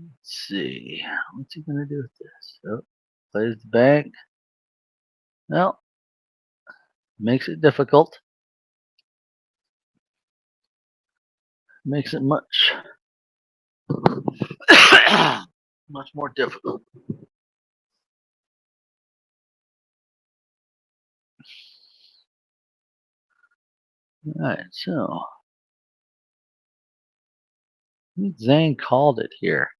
Let's see. What's he gonna do with this? Oh, plays the bank. Well, makes it difficult. Makes it much much more difficult. All right, so I think Zane called it here.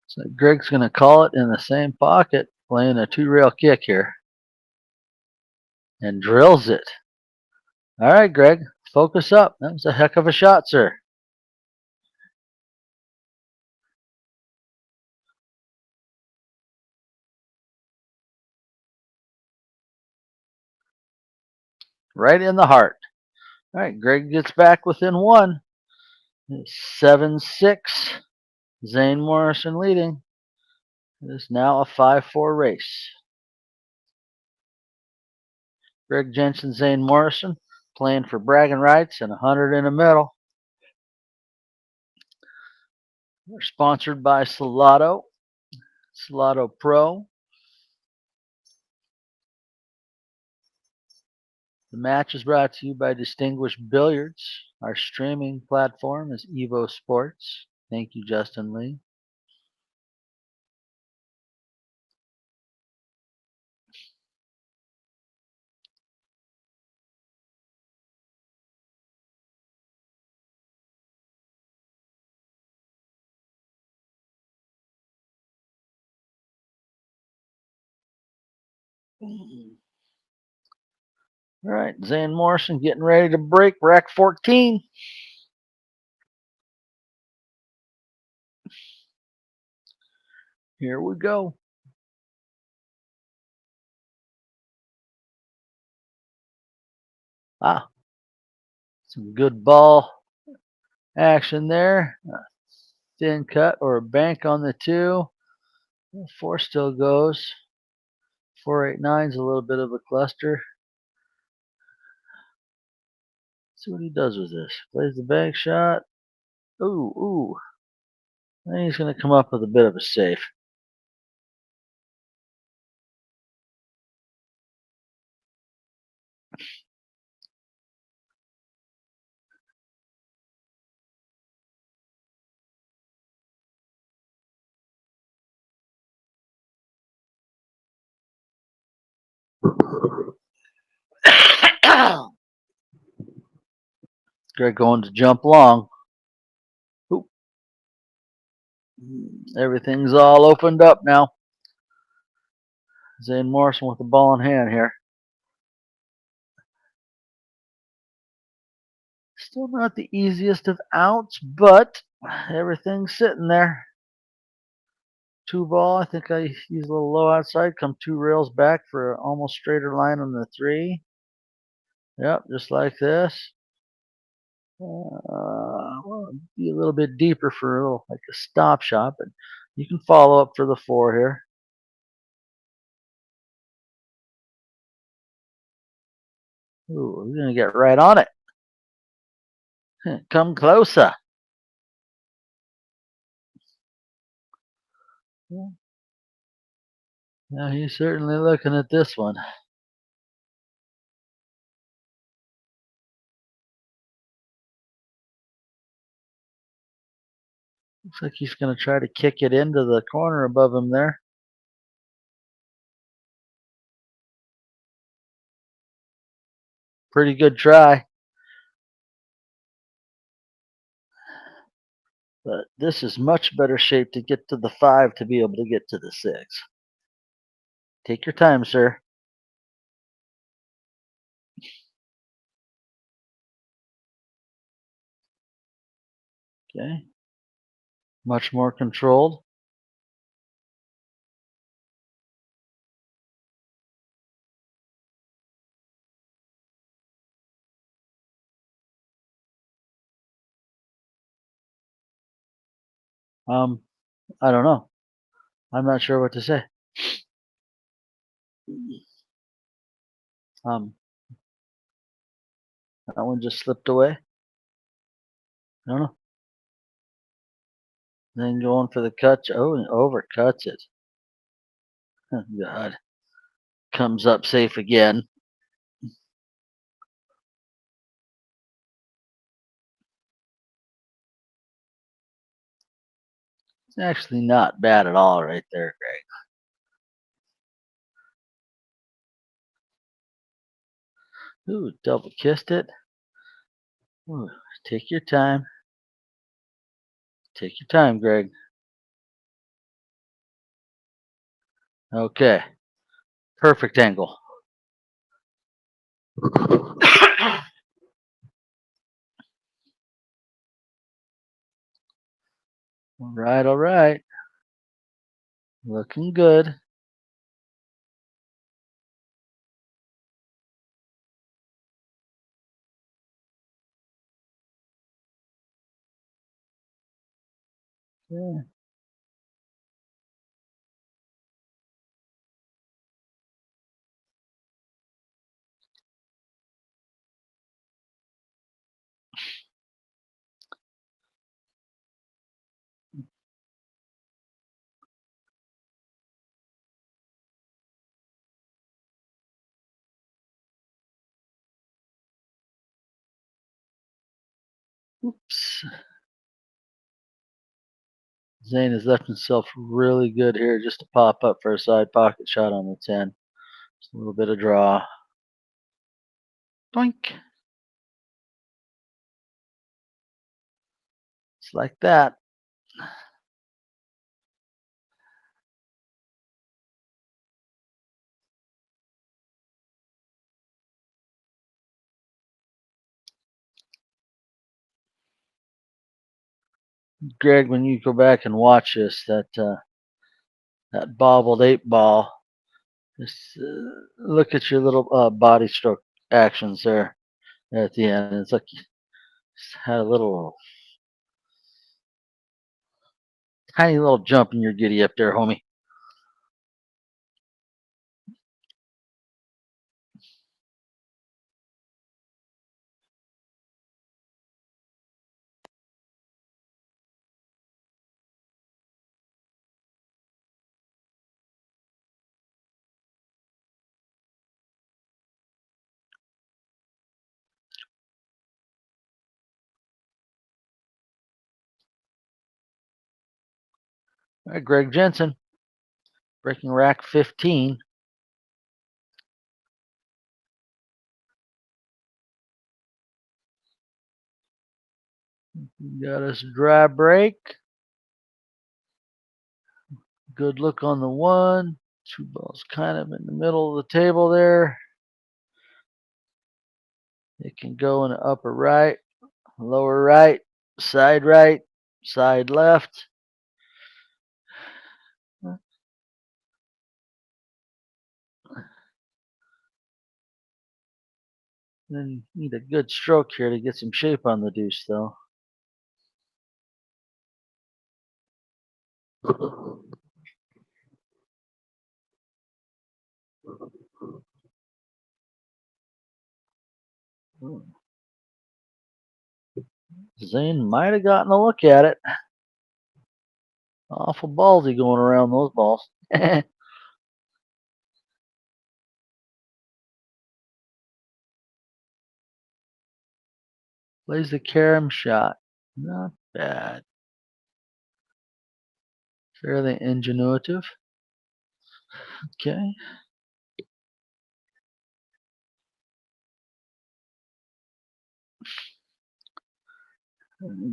So Greg's going to call it in the same pocket, playing a 2-rail kick here, and drills it. All right, Greg, focus up. That was a heck of a shot, sir. Right in the heart. All right, Greg gets back within one. It's 7-6. Zane Morrison leading. It is now a 5-4 race. Greg Jensen, Zane Morrison playing for bragging rights and 100 in the middle. We're sponsored by Salado Pro. The match is brought to you by Distinguished Billiards. Our streaming platform is EvoSports. Thank you, Justin Lee. All right, Zane Morrison getting ready to break rack 14. Here we go. Ah, some good ball action there. Thin cut or a bank on the 2. 4 still goes. 4-8-9's a little bit of a cluster. Let's see what he does with this. Plays the bank shot. Ooh, ooh. I think he's going to come up with a bit of a safe. Greg going to jump long. Ooh. Everything's all opened up now. Zane Morrison with the ball in hand here. Still not the easiest of outs, but everything's sitting there. 2 ball. I think I use a little low outside. Come 2 rails back for an almost straighter line on the 3. Yep, just like this. Well, be a little bit deeper for a little like a stop shot, but you can follow up for the 4 here. Ooh, we're gonna get right on it. Come closer. Yeah, he's certainly looking at this one. Looks like he's going to try to kick it into the corner above him there. Pretty good try. But this is much better shape to get to the 5 to be able to get to the 6. Take your time, sir. Okay. Much more controlled. I don't know. I'm not sure what to say. That one just slipped away. I don't know. Then going for the cut. Oh, and overcuts it. Oh, God. Comes up safe again. It's actually not bad at all right there, Greg. Ooh, double kissed it. Ooh, take your time. Take your time, Greg. Okay. Perfect angle. All right. Looking good. Yeah. Oops. Zane has left himself really good here just to pop up for a side pocket shot on the 10. Just a little bit of draw. Doink. It's like that. Greg, when you go back and watch this, that bobbled 8 ball, just look at your little body stroke actions there at the end. It's like you had a little Tiny little jump in your giddy up there, homie. All right, Greg Jensen, breaking rack 15. Got us dry break. Good look on the one. Two balls kind of in the middle of the table there. It can go in the upper right, lower right, side left. Then need a good stroke here to get some shape on the deuce, though. Zane might have gotten a look at it. Awful ballsy going around those balls. Plays the carom shot. Not bad. Fairly ingenuitive. Okay.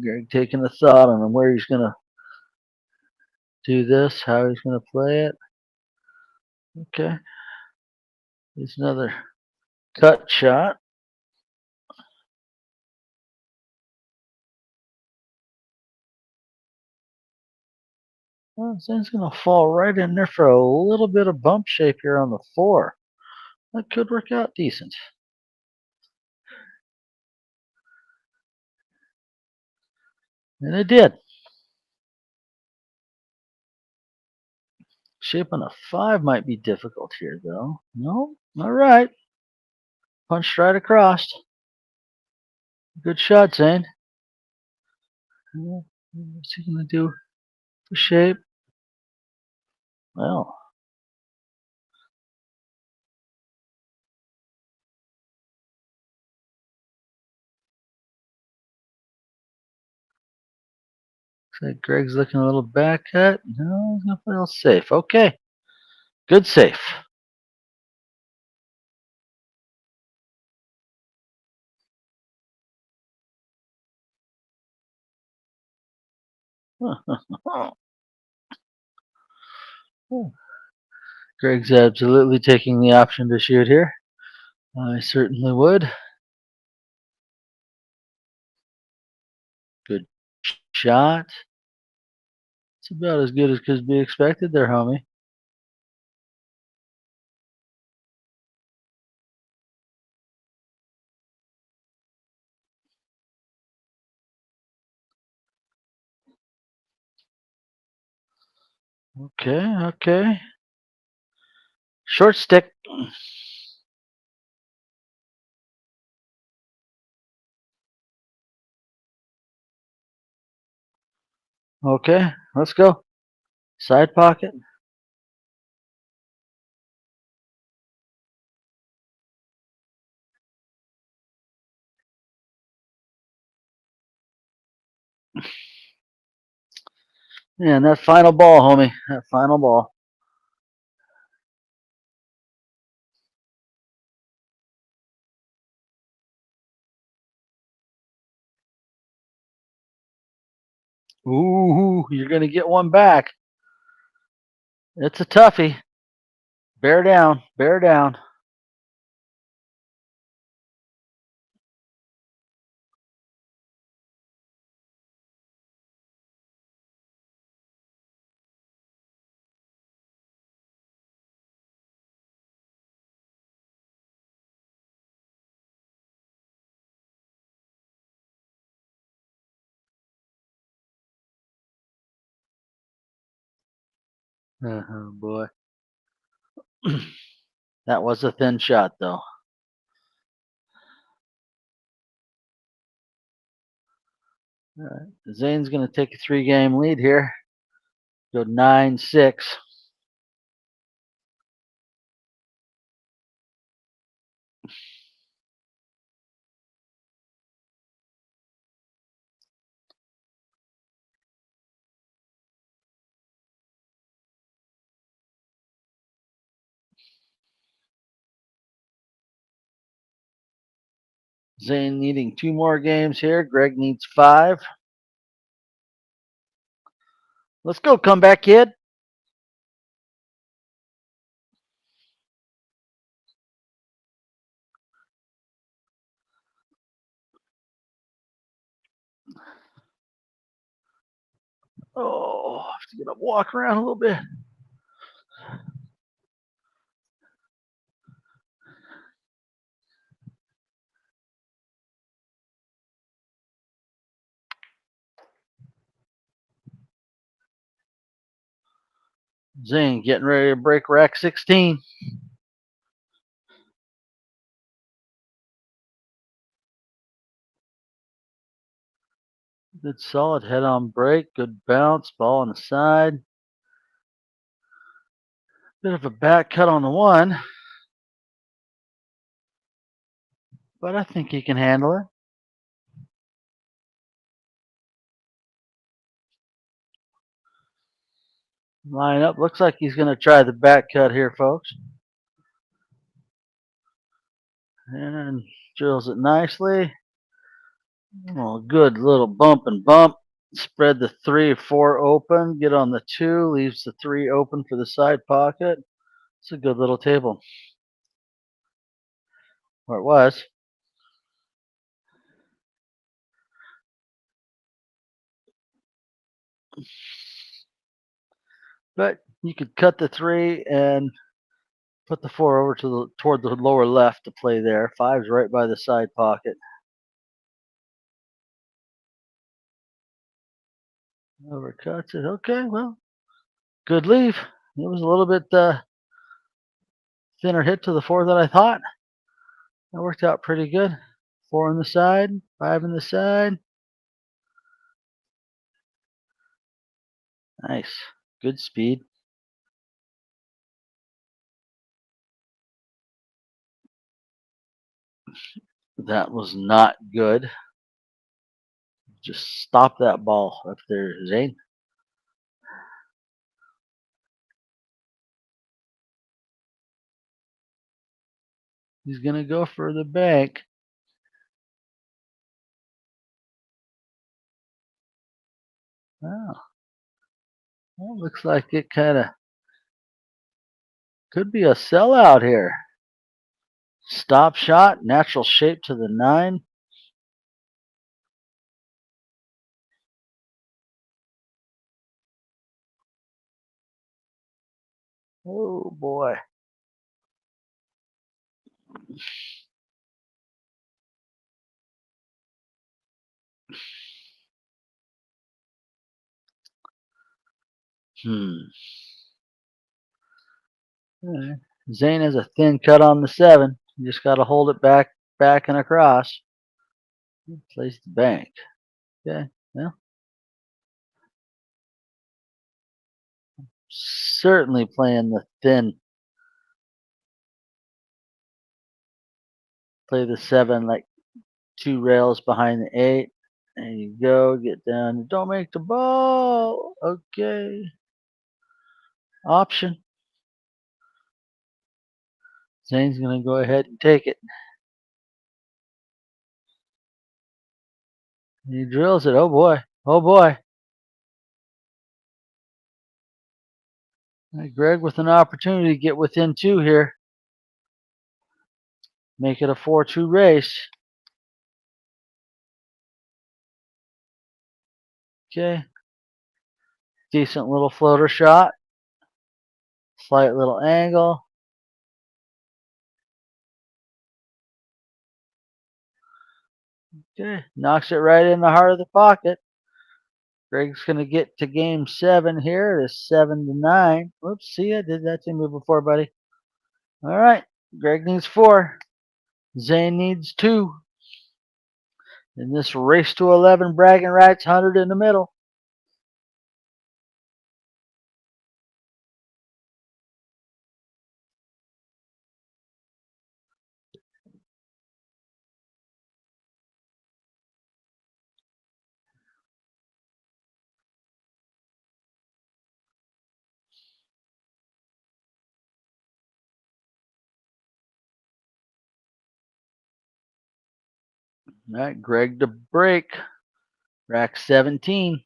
Greg taking a thought on where he's going to do this, how he's going to play it. Okay. Here's another cut shot. Well, Zane's going to fall right in there for a little bit of bump shape here on the 4. That could work out decent. And it did. Shape on a 5 might be difficult here, though. No? All right. Punched right across. Good shot, Zane. What's he going to do for shape? Well, looks like Greg's looking a little back cut. No, he's going to play a little safe. Okay. Good safe. Greg's absolutely taking the option to shoot here. I certainly would. Good shot. It's about as good as could be expected there, homie. Okay, okay. Short stick. Okay, let's go. Side pocket. And that final ball, homie. That final ball. Ooh, you're going to get one back. It's a toughie. Bear down. Bear down. Oh boy. That was a thin shot though. Zane's going to take a 3-game lead here. Go 9-6. Zane needing 2 more games here. Greg needs 5. Let's go, comeback kid. Oh, I have to get up, walk around a little bit. Zane getting ready to break rack 16. Good solid head on break. Good bounce. Ball on the side. Bit of a back cut on the 1. But I think he can handle it. Line up. Looks like he's going to try the back cut here, folks. And drills it nicely. Oh, good little bump and bump. Spread the 3 or 4 open. Get on the 2. Leaves the 3 open for the side pocket. It's a good little table. Or it was. But you could cut the 3 and put the 4 over to toward the lower left to play there. 5's right by the side pocket. Overcuts it. Okay, well, good leave. It was a little bit thinner hit to the 4 that I thought. That worked out pretty good. 4 on the side, 5 on the side. Nice. Good speed. That was not good. Just stop that ball up there, Zane. He's going to go for the bank. Oh, well, looks like it kind of could be a sellout here. Stop shot, natural shape to the 9. Oh boy. Right. Zane has a thin cut on the 7. You just got to hold it back and across. Place the bank. Okay. Well, certainly playing the thin. Play the 7 like 2 rails behind the 8. There you go. Get down. Don't make the ball. Okay. Option. Zane's going to go ahead and take it. He drills it. Oh boy. Oh boy. Greg with an opportunity to get within 2 here. Make it a 4-2 race. Okay. Decent little floater shot. Slight little angle. Okay. Knocks it right in the heart of the pocket. Greg's going to get to game 7 here. It's 7-9. Whoops, see, I did that to me before, buddy. All right, Greg needs 4. Zane needs 2. In this race to 11 bragging rights, 100 in the middle. All right, Greg to break. Rack 17.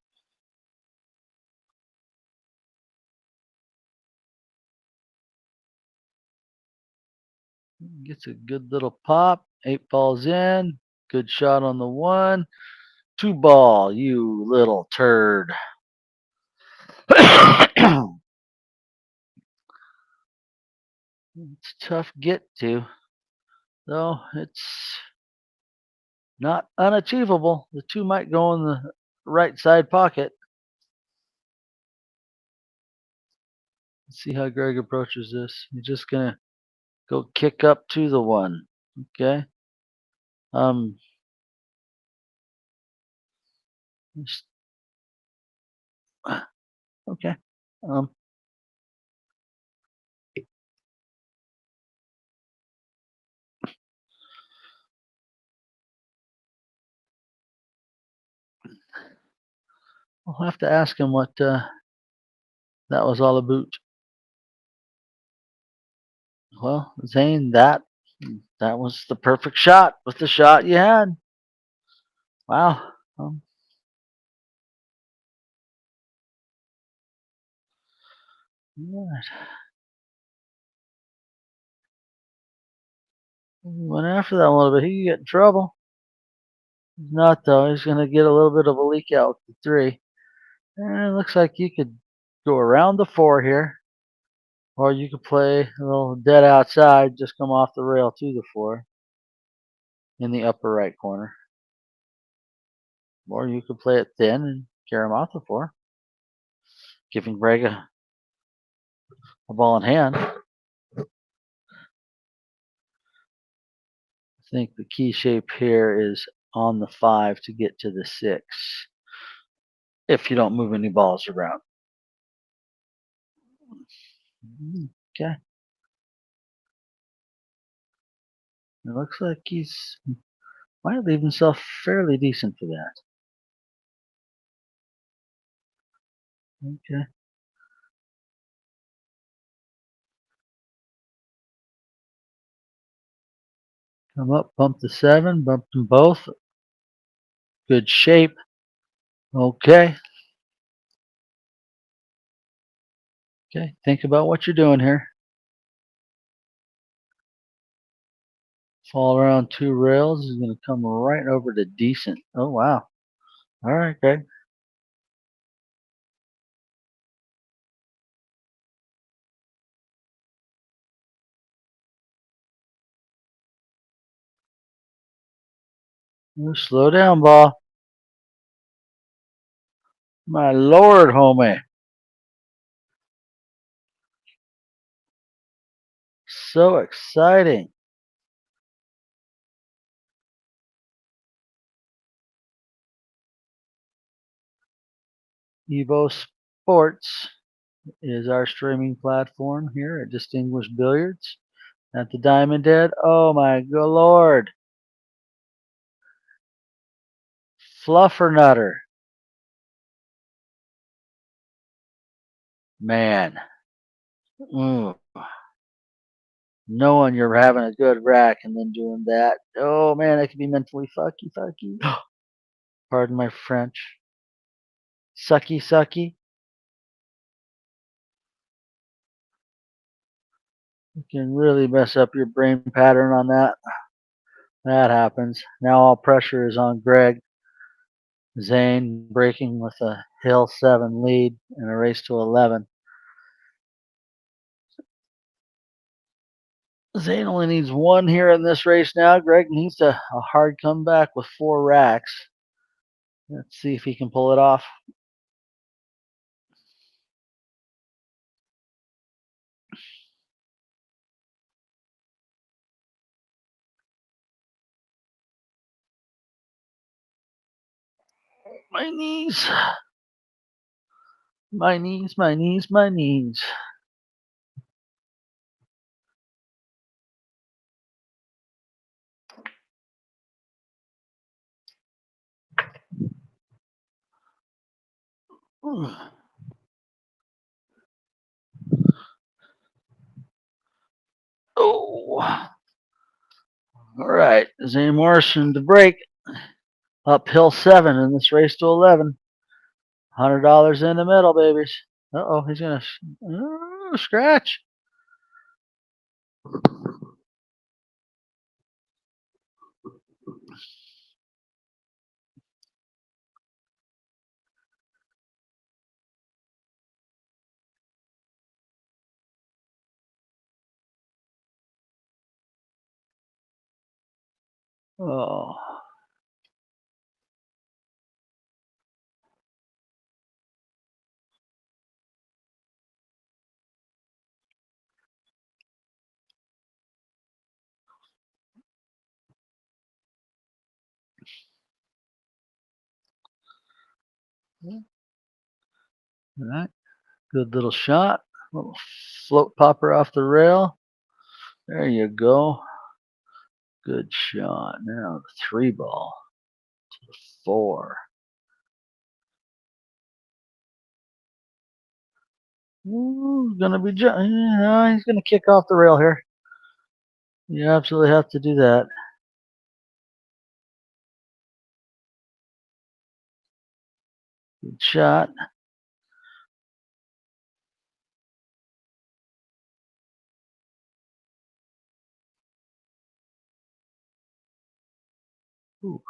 Gets a good little pop. 8 balls in. Good shot on the 1. 2 ball, you little turd. It's a tough get to, though it's not unachievable. The 2 might go in the right side pocket. Let's see how Greg approaches this. He's just gonna go kick up to the 1. Okay. Okay. I'll have to ask him what that was all about. Well, Zane, that was the perfect shot with the shot you had. Wow. Right. Went after that a little bit. He could get in trouble. He's not though. He's going to get a little bit of a leak out with the 3. And it looks like you could go around the 4 here, or you could play a little dead outside, just come off the rail to the 4 in the upper right corner. Or you could play it thin and carry him off the 4, giving Greg a ball in hand. I think the key shape here is on the 5 to get to the 6 if you don't move any balls around. Okay. It looks like he's might leave himself fairly decent for that. Okay. Come up, bump the 7, bump them both. Good shape. Okay. Okay. Think about what you're doing here. Fall around 2 rails. Is going to come right over to decent. Oh, wow. All right, Greg. Slow down, ball. My lord, homie. So exciting. EvoSports is our streaming platform here at Distinguished Billiards at the Diamond Head. Oh my good lord. Fluffernutter. Man. Knowing you're having a good rack and then doing that. Oh man, that could be mentally fucky. Pardon my French. Sucky. You can really mess up your brain pattern on that. That happens. Now all pressure is on Greg. Zane breaking with a hill 7 lead in a race to 11. Zane only needs 1 here in this race now. Greg needs a hard comeback with 4 racks. Let's see if he can pull it off. My knees. My knees, my knees, my knees. Oh. All right. Zane Morrison to break. Uphill 7 in this race to 11. $100 in the middle, babies. Uh-oh, he's going to scratch. Oh. All right. Good little shot. Little float popper off the rail. There you go. Good shot. Now the 3 ball to the 4. Ooh, gonna be he's gonna kick off the rail here. You absolutely have to do that. Good shot. Ooh,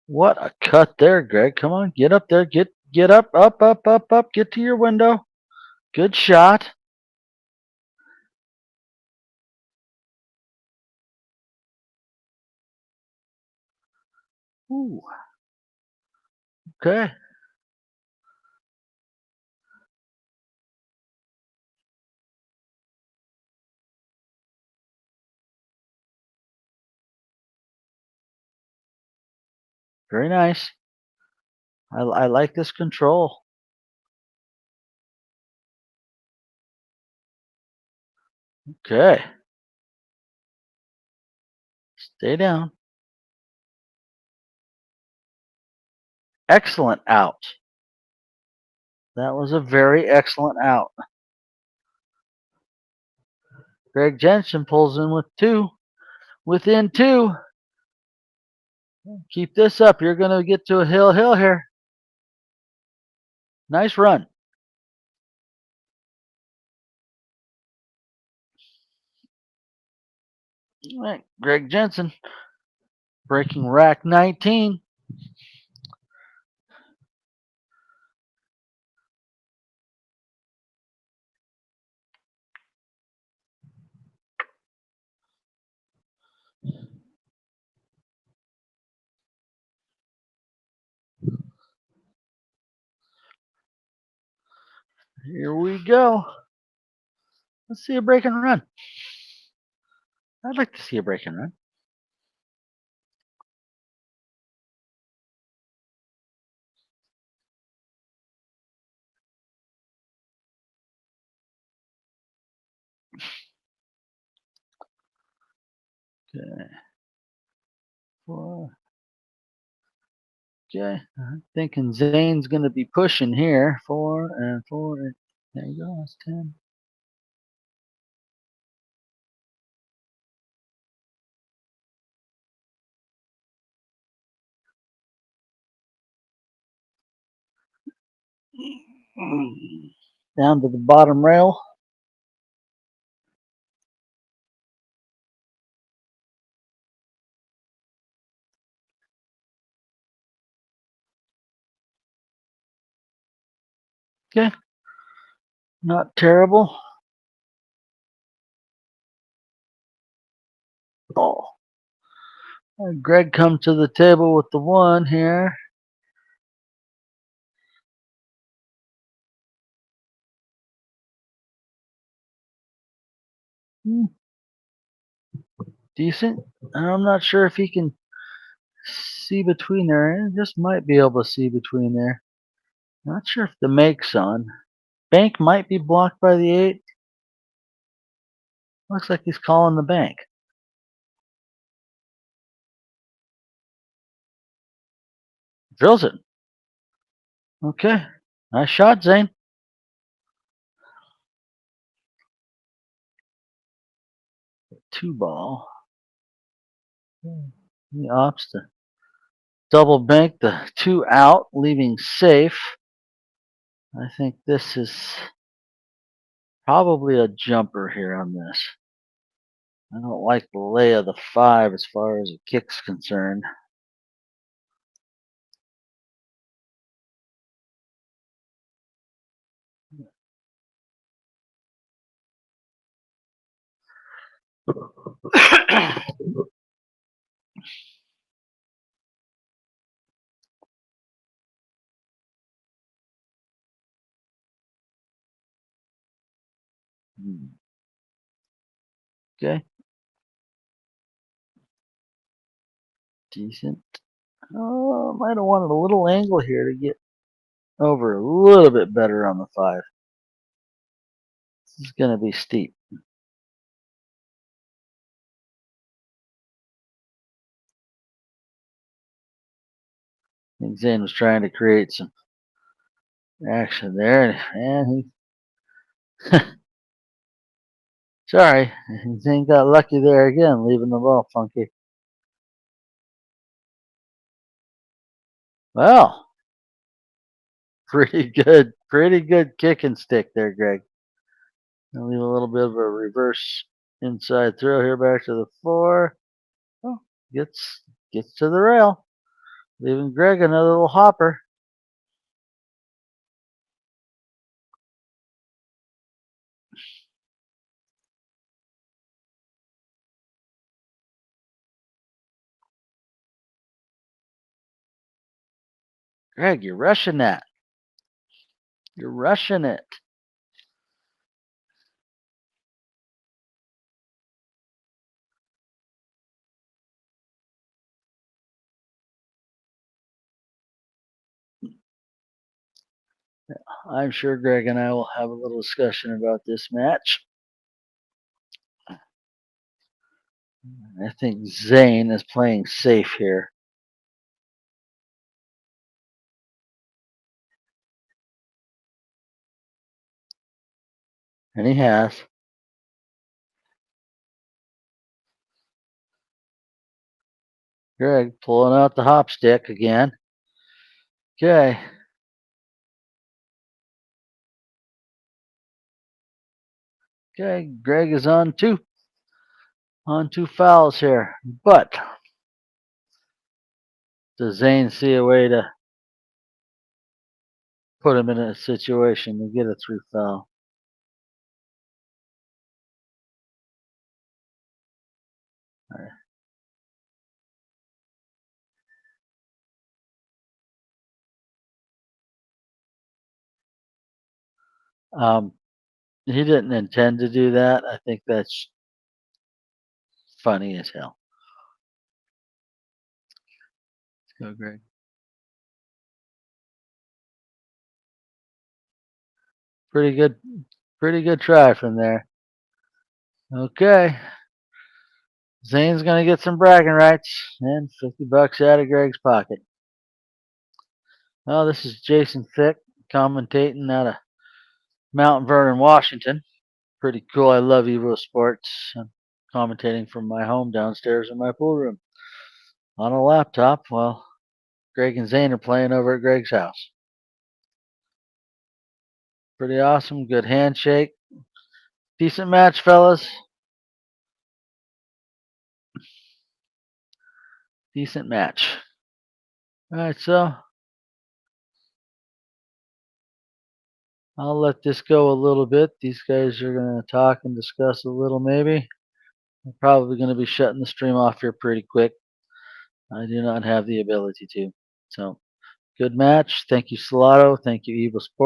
what a cut there, Greg. Come on, get up there. Get up, up. Get to your window. Good shot. Ooh, okay. Very nice. I like this control. Okay. Stay down. Excellent out. That was a very excellent out. Greg Jensen pulls in with 2. Within 2. Keep this up. You're going to get to a hill here. Nice run. All right, Greg Jensen breaking rack 19. Here we go. Let's see a break and run. I'd like to see a break and run. Okay. 4. Okay. I'm thinking Zane's going to be pushing here. 4 and 4. There you go. That's 10. Down to the bottom rail. Okay. Not terrible. Oh. Greg come to the table with the 1 here. Decent. I'm not sure if he can see between there. I just might be able to see between there. Not sure if the make's on. Bank might be blocked by the 8. Looks like he's calling the bank. Drills it. Okay. Nice shot, Zane. 2 ball. He opts to double bank the 2 out, leaving safe. I think this is probably a jumper here on this. I don't like the lay of the 5 as far as a kick's concerned. Okay. Decent. Oh, might have wanted a little angle here to get over a little bit better on the 5. This is going to be steep. I think Zane was trying to create some action there, and he sorry, Zane got lucky there again, leaving the ball funky. Well, pretty good kick and stick there, Greg. I'll leave a little bit of a reverse inside throw here back to the 4. Oh, gets to the rail, leaving Greg another little hopper. Greg, you're rushing that. You're rushing it. I'm sure Greg and I will have a little discussion about this match. I think Zane is playing safe here. And he has. Greg pulling out the hop stick again. Okay. Okay, Greg is on 2 fouls here. But does Zane see a way to put him in a situation to get a 3 foul? He didn't intend to do that. I think that's funny as hell. Let's go, Greg. Pretty good try from there. Okay. Zane's gonna get some bragging rights and $50 out of Greg's pocket. Oh, this is Jason Fick commentating out of Mount Vernon, Washington. Pretty cool. I love EvoSports. I'm commentating from my home downstairs in my pool room on a laptop while Greg and Zane are playing over at Greg's house. Pretty awesome. Good handshake. Decent match, fellas. Decent match. All right, so I'll let this go a little bit. These guys are going to talk and discuss a little, maybe. I'm probably going to be shutting the stream off here pretty quick. I do not have the ability to. So, good match. Thank you, Salato. Thank you, EvoSports.